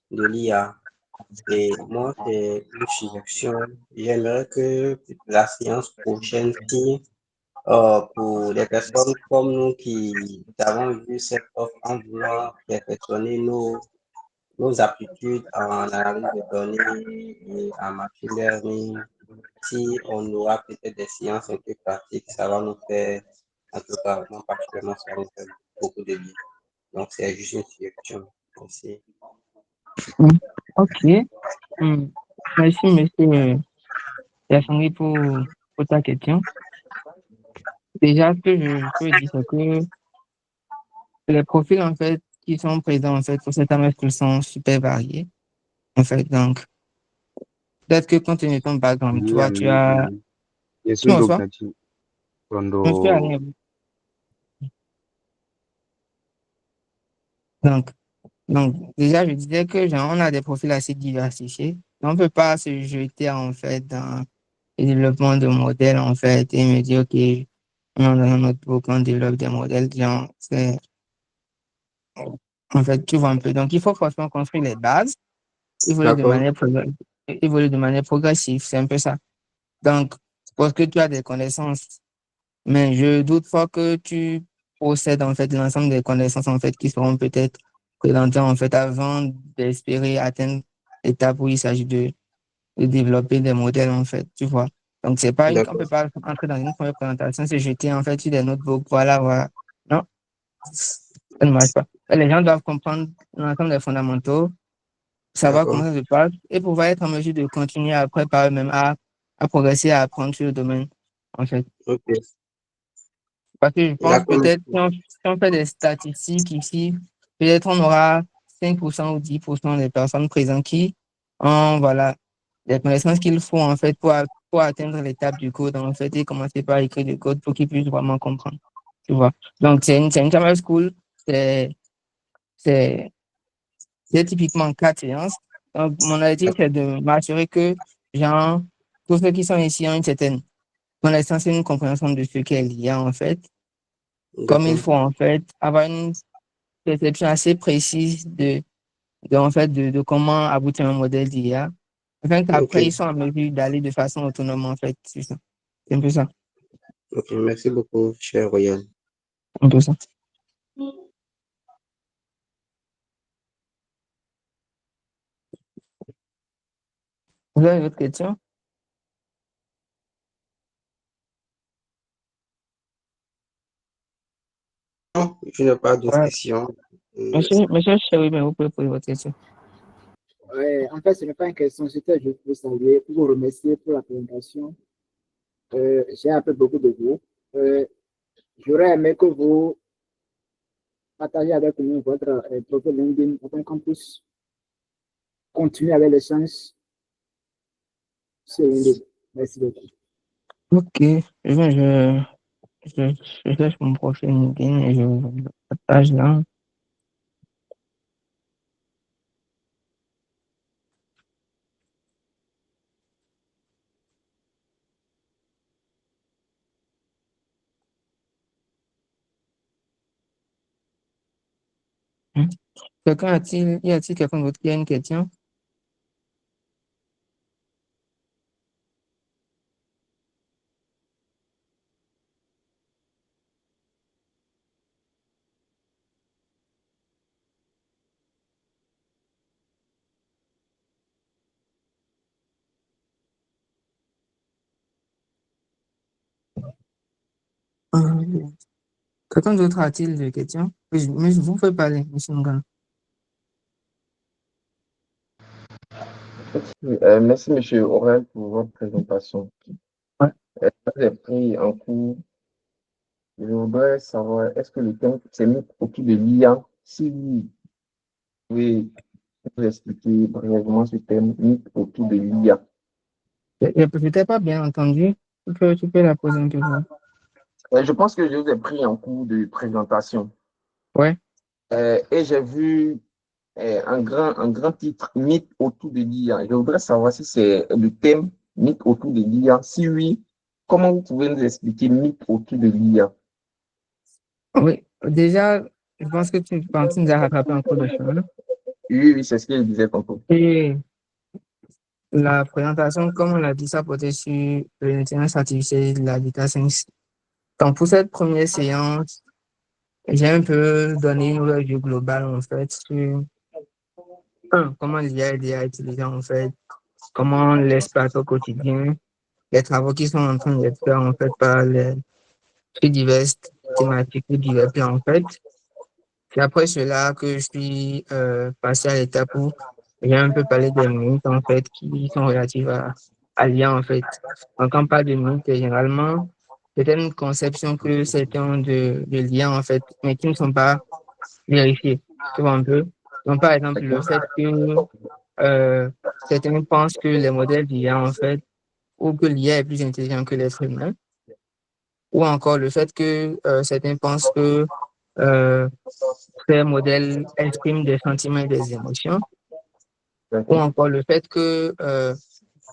de l'IA. Et moi, c'est une suggestion. J'aimerais que la séance prochaine signe pour des personnes comme nous qui avons vu cette offre en voulant perfectionner nos aptitudes en analyse de données et en machine learning, si on aura peut-être des séances un peu pratiques, ça va nous faire, en tout cas, moi particulièrement, ça va nous faire beaucoup de bien. Donc, c'est juste une suggestion aussi. Ok. Merci, monsieur Yassangui, pour ta question. Déjà, ce que je peux dire, c'est que les profils, en fait, qui sont présents, en fait, pour cette AMF sont super variés, en fait. Donc, peut-être que compte tenu de ton background, tu vois, tu as, tu Yesu me ndo reçois? kati Monsieur kondo Alain. Donc, déjà, je disais que, genre, on a des profils assez diversifiés. On ne peut pas se jeter, en fait, dans le développement de modèles, en fait, et me dire, OK, on est dans notre book, on développe des modèles, genre, c'est, en fait, tu vois un peu. Donc, il faut forcément construire les bases, évoluer de D'accord, manière, évoluer de manière progressive, c'est un peu ça. Donc, parce que tu as des connaissances, mais je doute fort que tu possèdes, en fait, l'ensemble des connaissances, en fait, qui seront peut-être présentées, en fait, avant d'espérer atteindre l'étape où il s'agit de développer des modèles, en fait, tu vois. Donc, c'est pas on d'accord, peut pas entrer dans une première présentation, se jeter, en fait, sur des notebooks, voilà, voilà. Non, ça ne marche pas. Les gens doivent comprendre l'ensemble des fondamentaux, savoir comment d'accord. ça se passe et pouvoir être en mesure de continuer après par eux-mêmes à progresser, à apprendre sur le domaine, en fait. Ok, Parce que je pense d'accord, peut-être merci. si on fait des statistiques ici, peut-être on aura 5% ou 10% des personnes présentes qui ont, voilà, les connaissances qu'il faut, en fait, pour atteindre l'étape du code, en fait, et commencer par écrire du code pour qu'ils puissent vraiment comprendre, tu vois. Donc, c'est une Camel School, c'est, c'est, c'est typiquement 4 séances. Donc, mon objectif, c'est de m'assurer que, genre, tous ceux qui sont ici ont une certaine connaissance et une compréhension de ce qu'est l'IA, en fait, comme il D'accord, faut, en fait, avoir une perception assez précise en fait, de comment aboutir à un modèle d'IA, afin ok, qu'après, ils soient en mesure d'aller de façon autonome, en fait. C'est ça. C'est un peu ça. ok. Merci beaucoup, cher Royal. Un peu ça. Vous avez d'autres questions? Non, je n'ai pas d'autres Ouais. questions. Merci. Monsieur Chéri, mais vous pouvez poser votre question. Ouais, en fait, ce n'est pas une question, c'était juste pour saluer, pour vous remercier pour la présentation. J'ai appris beaucoup de vous. Euh, J'aurais aimé que vous partagiez avec nous votre profil LinkedIn afin qu'on puisse continuer avec l'échange sur LinkedIn. Merci beaucoup. Ok. Je, je cherche mon profil LinkedIn et je le partage là. Hmm. Y a-t-il quelqu'un d'autre qui a une question? Euh, Quelqu'un d'autre a-t-il des questions? Mais je vous fais parler, monsieur Ngana. Merci, Monsieur Aurel, pour votre présentation. Ouais. J'ai pris en cours. Je voudrais savoir, est-ce que le thème c'est mis autour de l'IA? Si oui, vous pouvez nous expliquer brièvement ce thème mis autour de l'IA. Je t'ai pas bien entendu. Tu peux la poser un peu. Je pense que je vous ai pris en cours de présentation. Ouais. Et j'ai vu un grand titre, mythe autour de l'IA. Je voudrais savoir si c'est le thème mythe autour de l'IA. Si oui, comment vous pouvez nous expliquer mythe autour de l'IA? Oui. Déjà, je pense que tu nous as rattrapé en cours de chemin. Oui, oui, c'est ce que je disais tantôt. Et la présentation, comme on l'a dit, ça portait sur l'intelligence artificielle, la data science. Donc, pour cette première séance, j'ai un peu donné une overview globale, en fait, sur comment l'IA est déjà utilisée, en fait, comment on l'exploite au quotidien, les travaux qui sont en train d'être faits, en fait, par les sur diverses thématiques ou divers plans, en fait. C'est après cela que je suis passé à l'étape où j'ai un peu parlé des mythes, en fait, qui sont relatifs à l'IA, en fait. Donc, quand on parle de mythes, généralement, c'est une conception que certains ont de l'IA, en fait, mais qui ne sont pas vérifiés. Tu vois un peu? Donc, par exemple, le fait que euh, certains pensent que les modèles d'IA, en fait, ou que l'IA est plus intelligent que l'être humain, ou encore le fait que certains pensent que euh, ces modèles expriment des sentiments et des émotions, ou encore le fait que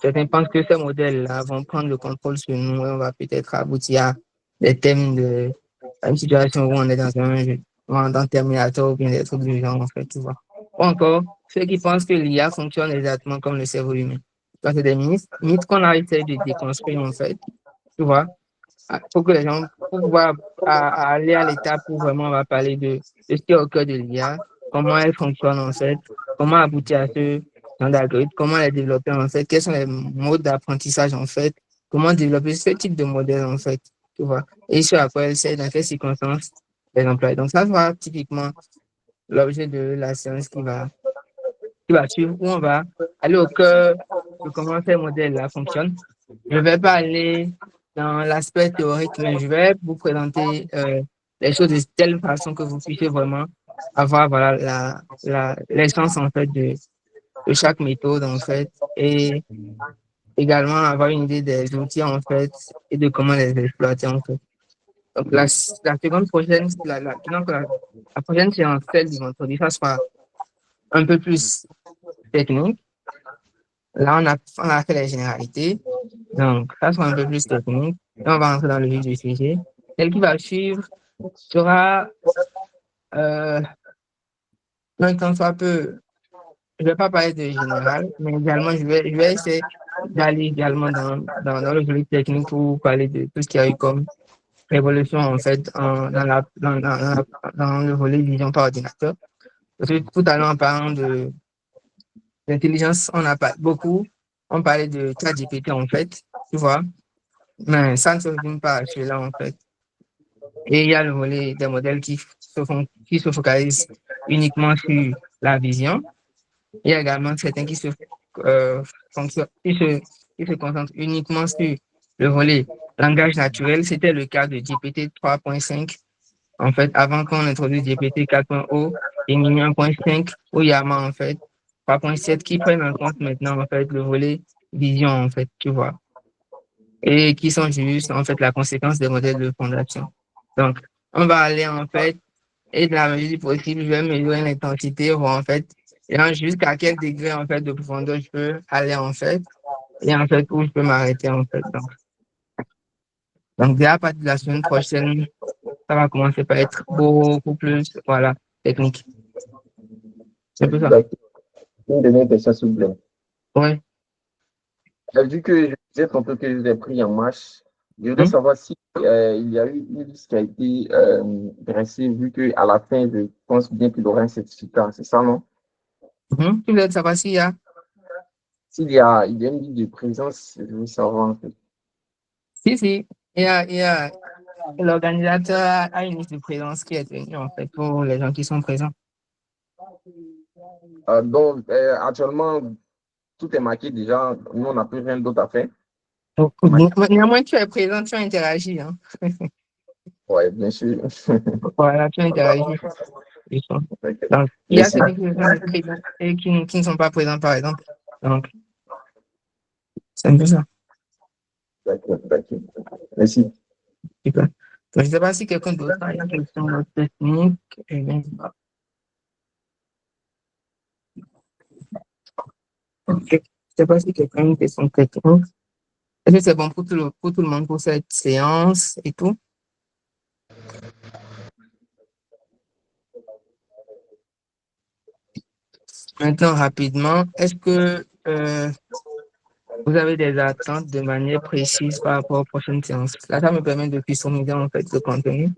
certains pensent que ces modèles-là vont prendre le contrôle sur nous et on va peut-être aboutir à des thèmes à une situation où on est dans un jeu, dans Terminator ou bien des trucs du genre, en fait, tu vois. Ou encore, ceux qui pensent que l'IA fonctionne exactement comme le cerveau humain. Donc, c'est des mythes qu'on a essayé de déconstruire, en fait, tu vois. Pour que les gens, pour pouvoir aller à l'étape où vraiment on va parler de ce qui est au cœur de l'IA, comment elle fonctionne, en fait, comment aboutir à ce genre d'algorithme, comment les développer, en fait, quels sont les modes d'apprentissage, en fait, comment développer ce type de modèle, en fait, tu vois. Et ce à quoi elle sert, dans quelles circonstances les employer. Donc, ça sera typiquement l'objet de la séance qui va suivre, où on va aller au cœur de comment ces modèles-là fonctionnent. Je ne vais pas aller dans l'aspect théorique, mais je vais vous présenter les choses de telle façon que vous puissiez vraiment avoir voilà, l'essence en fait de chaque méthode en fait et également avoir une idée des outils en fait et de comment les exploiter en fait. Donc la seconde prochaine, la prochaine séance, celle du vendredi, ça sera un peu plus technique. Là, on a fait les généralités. Donc, ça sera un peu plus technique. Et on va entrer dans le vif du sujet. Celle qui va suivre sera, euh, un temps soit peu, je ne vais pas parler de général, mais également, je vais essayer d'aller également dans le volet technique pour parler de tout ce qu'il y a eu comme révolution, en fait, dans le volet vision par ordinateur. Parce que tout à l'heure, en parlant d'intelligence, on a pas beaucoup, on parlait de ChatGPT, en fait, tu vois. Mais ça ne se résume pas à cela, en fait. Et il y a le volet des modèles qui se focalisent uniquement sur la vision. Il y a également certains qui se concentrent uniquement sur le volet langage naturel. C'était le cas de GPT 3.5. En fait, avant qu'on introduise GPT 4.0 et Mini 1.5 ou Yama, en fait, 3.7 qui prennent en compte maintenant, en fait, le volet vision, en fait, tu vois, et qui sont juste, en fait, la conséquence des modèles de fondation. Donc, on va aller, en fait, et de la mesure du possible, je vais mesurer l'intensité, voir, en fait, et jusqu'à quel degré, en fait, de profondeur je peux aller, en fait, et en fait, où je peux m'arrêter, en fait. Donc, dès à partir de la semaine prochaine, ça va commencer par être beaucoup plus, voilà, technique. C'est un peu ça. Une dernière question, s'il vous plaît. Ouais. Vu que je disais tantôt que je l'ai pris en marche, je voudrais savoir si il y a eu une liste qui a été dressée, vu qu'à la fin, je pense bien qu'il aura un certificat, c'est ça, non? Tu voulais savoir s'il y a? S'il y a une liste de présence, je veux savoir en fait. Si. L'organisateur a une liste de présence qui est tenue, en fait, pour les gens qui sont présents. Donc, actuellement, tout est marqué déjà. Nous, on n'a plus rien d'autre à faire. Néanmoins, tu es présent, tu as interagi. Hein. Oui, bien sûr. Voilà, tu as interagi. Donc, il y a ceux qui sont présents et qui ne sont pas présents, par exemple. Donc, c'est un peu ça. D'accord. Merci. Super. Donc, je ne sais pas si quelqu'un d'autre a une question technique. Je ne sais pas si quelqu'un a une question technique. Est-ce que c'est bon pour tout le monde pour cette séance et tout? Maintenant, rapidement, est-ce que vous avez des attentes de manière précise par rapport aux prochaines séances. Là, ça me permet de customiser en fait le contenu.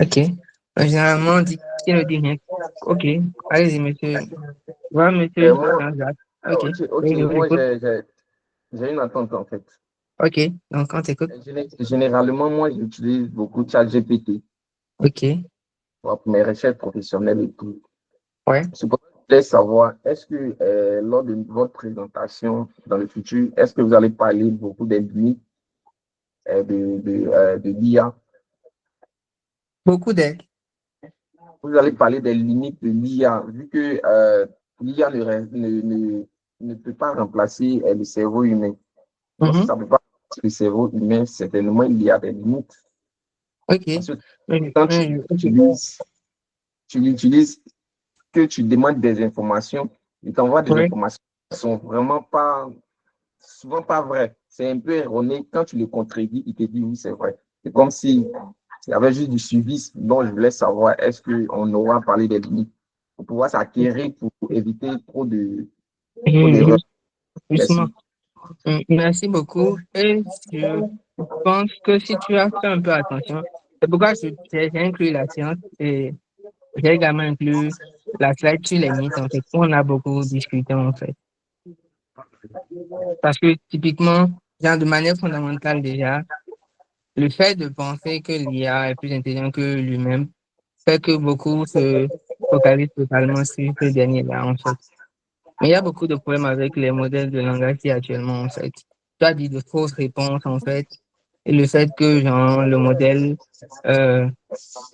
Ok. Généralement, on dit qui ne dit rien. Ok. Allez-y, monsieur. Voilà, monsieur. Moi, Jean-Jacques. Ok. ok, Oui, je vous moi écoute. j'ai une attente en fait. Ok. Donc, on t'écoute. Généralement, moi, j'utilise beaucoup ChatGPT Ok. pour mes recherches professionnelles et tout. Ouais. C'est pour ça que je voulais savoir, est-ce que lors de votre présentation dans le futur, est-ce que vous allez parler beaucoup des limites de l'IA? Beaucoup d'aide. Vous allez parler des limites de l'IA, vu que l'IA ne peut pas remplacer le cerveau humain. Donc, si ça ne peut pas remplacer le cerveau humain, certainement, il y a des limites. Ok. Parce que quand tu l'utilises, que tu demandes des informations, il t'envoie des Oui. informations qui sont vraiment pas, souvent pas vraies. C'est un peu erroné. Quand tu le contredis, il te dit oui, c'est vrai. C'est comme si il y avait juste du suivi dont je voulais savoir, est-ce qu'on aura parlé des limites pour pouvoir s'acquérir, pour éviter trop d'erreurs. Justement. Merci. Merci beaucoup. Et je pense que si tu as fait un peu attention, c'est pourquoi j'ai inclus la science et j'ai également inclus la slide sur les mythes, en fait. On a beaucoup discuté, en fait. Parce que typiquement, genre de manière fondamentale déjà, le fait de penser que l'IA est plus intelligent que lui-même fait que beaucoup se focalisent totalement sur ce dernier-là, en fait. Mais il y a beaucoup de problèmes avec les modèles de langage qui actuellement, en fait. Tu as dit de fausses réponses, en fait, et le fait que, genre, le modèle, euh,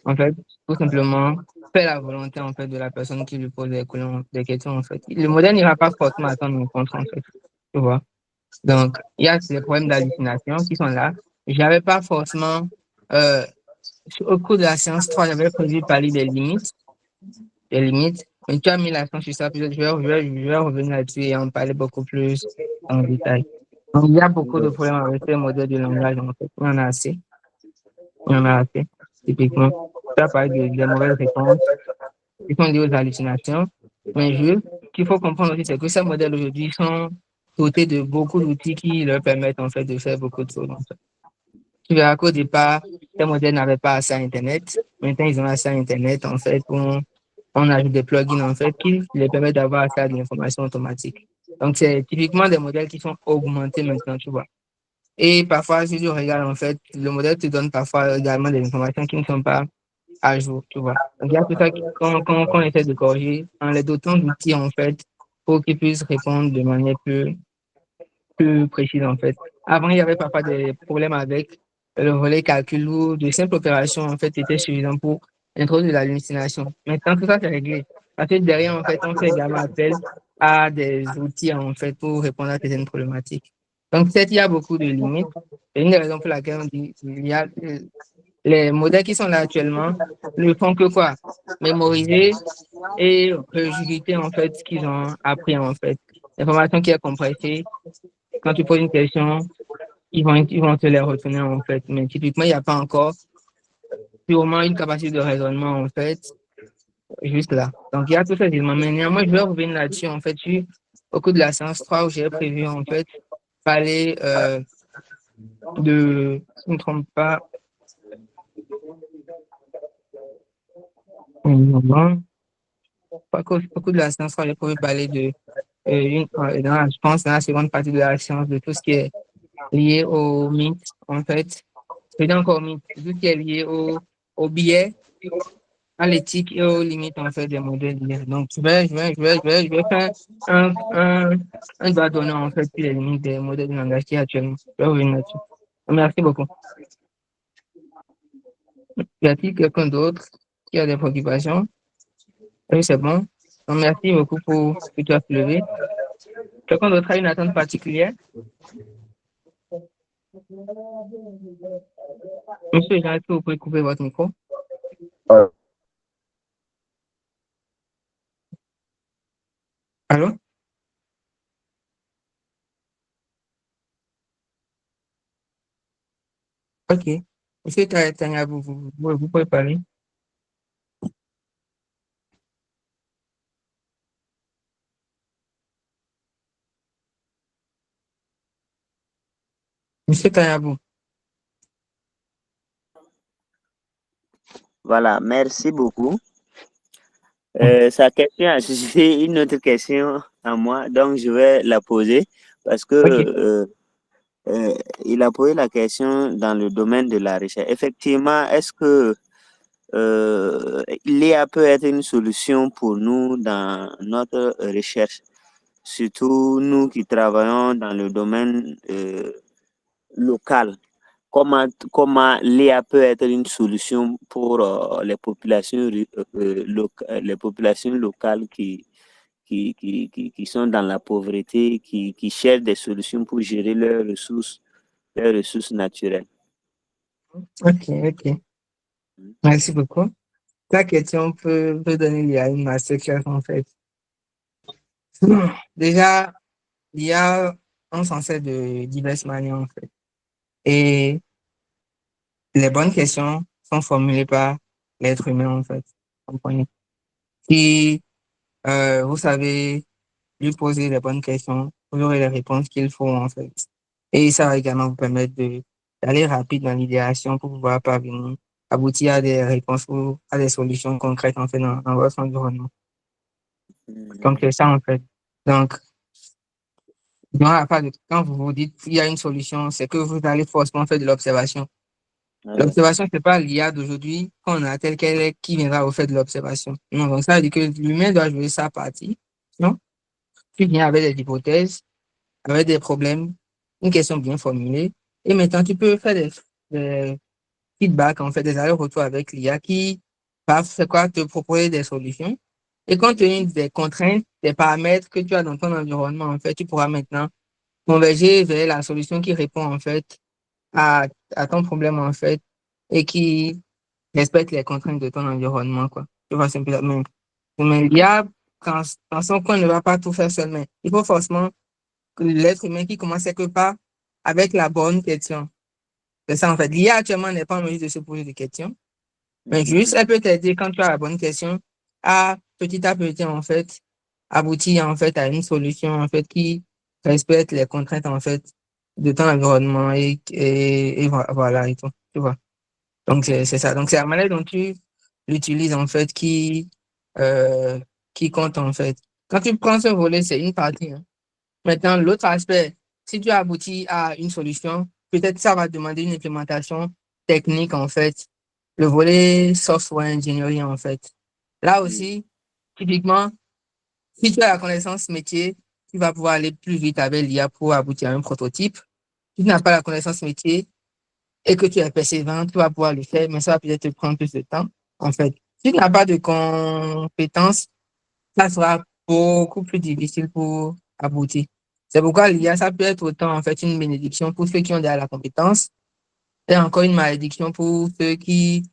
en fait, tout simplement, fait la volonté, en fait, de la personne qui lui pose des questions, en fait. Le modèle n'ira pas forcément attendre une réponse, en fait. Tu vois? Donc, il y a ces problèmes d'hallucination qui sont là. J'avais pas forcément, euh, au cours de la séance 3, j'avais prévu de parler des limites. Mais tu as mis l'accent sur ça, peut-être je vais revenir là-dessus et en parler beaucoup plus en détail. Donc, il y a beaucoup de problèmes avec ces modèles de langage, en fait. Il y en a assez. Il y en a assez. Typiquement, tu as parlé des mauvaises réponses qui sont liées aux hallucinations. Mais ce qu'il faut comprendre aussi, c'est que ces modèles aujourd'hui sont dotés de beaucoup d'outils qui leur permettent, en fait, de faire beaucoup de choses, en fait. Tu verras qu'au départ, ces modèles n'avaient pas accès à Internet. Maintenant, ils ont accès à Internet, en fait, on ajoute des plugins, en fait, qui les permettent d'avoir accès à de l'information automatique. Donc, c'est typiquement des modèles qui sont augmentés maintenant, tu vois. Et parfois, si tu regardes, en fait, le modèle te donne parfois également des informations qui ne sont pas à jour, tu vois. Donc, il y a tout ça qu'on essaie de corriger en les dotant d'outils, en fait, pour qu'ils puissent répondre de manière plus précise, en fait. Avant, il y avait parfois des problèmes avec le volet calcul où de simples opérations, en fait, étaient suffisantes pour introduire de l'hallucination. Maintenant, tout ça, c'est réglé. Parce que derrière, en fait, on fait également appel à des outils, en fait, pour répondre à certaines problématiques. Donc, certes, il y a beaucoup de limites. C'est une des raisons pour laquelle on dit qu'il y a les modèles qui sont là actuellement ne font que quoi? Mémoriser et regurgiter, en fait, ce qu'ils ont appris, en fait. L'information qui est compressée, quand tu poses une question, ils vont te les retenir, en fait. Mais typiquement, il n'y a pas encore purement une capacité de raisonnement, en fait, juste là. Donc, il y a tous ces éléments. Mais néanmoins, je vais revenir là-dessus, en fait, au cours de la séance 3 où j'ai prévu, en fait, parler si je ne me trompe pas, non, pas qu'au cours de la séance 3, j'ai prévu parler je pense, dans la seconde partie de la séance, de tout ce qui est lié au mythe, en fait. Je dis encore mythe, tout ce qui est lié au biais, à l'éthique et aux limites, en fait, des modèles d'IA. Donc, je vais faire un doigt d'honneur, en fait, sur les limites des modèles de langage qui est actuellement. Je vais revenir là-dessus. Merci beaucoup. Y a-t-il quelqu'un d'autre qui a des préoccupations? Oui, c'est bon. Donc, merci beaucoup pour ce que tu as soulevé. Quelqu'un d'autre a une attente particulière? Monsieur Jean, est-ce que vous pouvez couper votre micro? Allô? Ok. Monsieur Tanya, vous pouvez parler. Monsieur Tanyabou. Voilà, merci beaucoup. Sa question a suscité une autre question à moi, donc je vais la poser parce que il a posé la question dans le domaine de la recherche. Effectivement, est-ce que l'IA peut être une solution pour nous dans notre recherche, surtout nous qui travaillons dans le domaine local? Comment l'IA peut être une solution pour les populations locales qui sont dans la pauvreté, qui cherchent des solutions pour gérer leurs ressources naturelles. Ok. Merci beaucoup. Ta question peut donner l'IA une masterclass en fait. Déjà, l'IA, on s'en sert de diverses manières en fait. Et les bonnes questions sont formulées par l'être humain en fait. Comprenez? Si vous savez lui poser les bonnes questions, vous aurez les réponses qu'il faut en fait. Et ça va également vous permettre d'aller rapide dans l'idéation pour pouvoir parvenir, aboutir à des réponses ou à des solutions concrètes en fait dans votre environnement. Donc c'est ça en fait. Donc, quand vous vous dites qu'il y a une solution, c'est que vous allez forcément faire de l'observation. L'observation, c'est pas l'IA d'aujourd'hui qu'on a telle qu'elle est qui viendra au fait de l'observation. Non, donc ça veut dire que l'humain doit jouer sa partie. Non? Tu viens avec des hypothèses, avec des problèmes, une question bien formulée. Et maintenant, tu peux faire des feedbacks, en fait, des allers-retours avec l'IA qui va faire quoi? Te proposer des solutions. Et compte tenu des contraintes, des paramètres que tu as dans ton environnement, en fait, tu pourras maintenant converger vers la solution qui répond, en fait, à, à ton problème, en fait, et qui respecte les contraintes de ton environnement, quoi. Tu vois, c'est un peu la même. Mais l'IA, dans son coin, ne va pas tout faire seul, mais il faut forcément que l'être humain qui commence quelque part avec la bonne question. C'est ça, en fait. L'IA actuellement n'est pas en mesure de se poser des questions, mais juste, elle peut t'aider quand tu as la bonne question à petit, en fait, aboutir, en fait, à une solution, en fait, qui respecte les contraintes, en fait, de ton environnement et voilà, et tout. Tu vois. Donc, c'est ça. Donc, c'est la manière dont tu l'utilises, en fait, euh, qui compte, en fait. Quand tu prends ce volet, c'est une partie, hein. Maintenant, l'autre aspect, si tu aboutis à une solution, peut-être ça va demander une implémentation technique, en fait. Le volet software ingénierie, en fait. Là aussi, typiquement, si tu as la connaissance métier, tu vas pouvoir aller plus vite avec l'IA pour aboutir à un prototype. Si tu n'as pas la connaissance métier et que tu es persévérant, tu vas pouvoir le faire, mais ça va peut-être te prendre plus de temps, en fait. Si tu n'as pas de compétences, ça sera beaucoup plus difficile pour aboutir. C'est pourquoi l'IA, ça peut être autant en fait une bénédiction pour ceux qui ont déjà la compétence et encore une malédiction pour ceux qui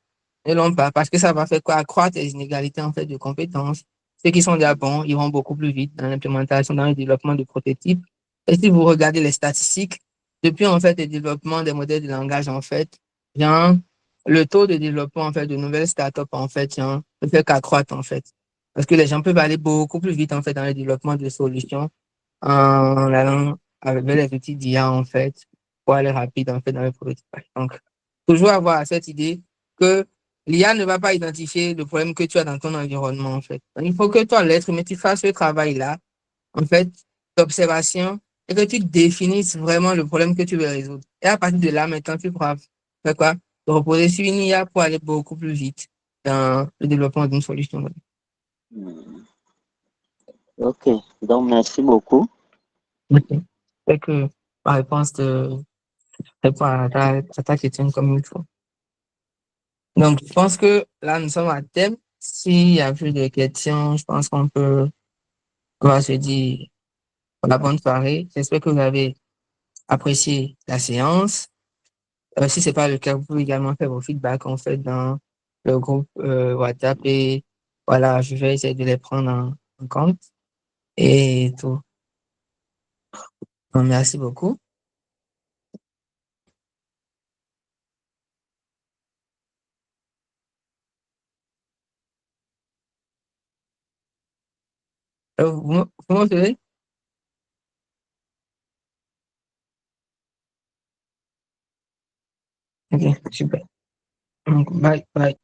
ne l'ont pas, parce que ça va faire quoi? Accroître les inégalités en fait de compétences. Ceux qui sont déjà bons iront beaucoup plus vite dans l'implémentation, dans le développement de prototypes. Et si vous regardez les statistiques, depuis en fait le développement des modèles de langage en fait, genre, le taux de développement en fait de nouvelles startups en fait, genre, ne fait qu'accroître en fait. Parce que les gens peuvent aller beaucoup plus vite en fait dans le développement de solutions en allant avec les outils d'IA en fait pour aller rapide en fait dans le prototypage. Donc, toujours avoir cette idée que l'IA ne va pas identifier le problème que tu as dans ton environnement en fait. Donc, il faut que toi, l'être humain, tu fasses ce travail-là en fait d'observation et que tu définisses vraiment le problème que tu veux résoudre. Et à partir de là, maintenant, tu pourras faire quoi? Te reposer sur une IA pour aller beaucoup plus vite dans le développement d'une solution. Ok, donc merci beaucoup. Ok. Fait que ma réponse répond à ta question comme il faut. Donc, je pense que là, nous sommes à thème. S'il y a plus de questions, je pense qu'on va se dire la bonne soirée. J'espère que vous avez apprécié la séance. Si c'est pas le cas, vous pouvez également faire vos feedbacks, en fait, dans le groupe WhatsApp et voilà, je vais essayer de les prendre en compte et tout. Donc, merci beaucoup. Vous m'entendez? Ok, super. Donc, bye, bye.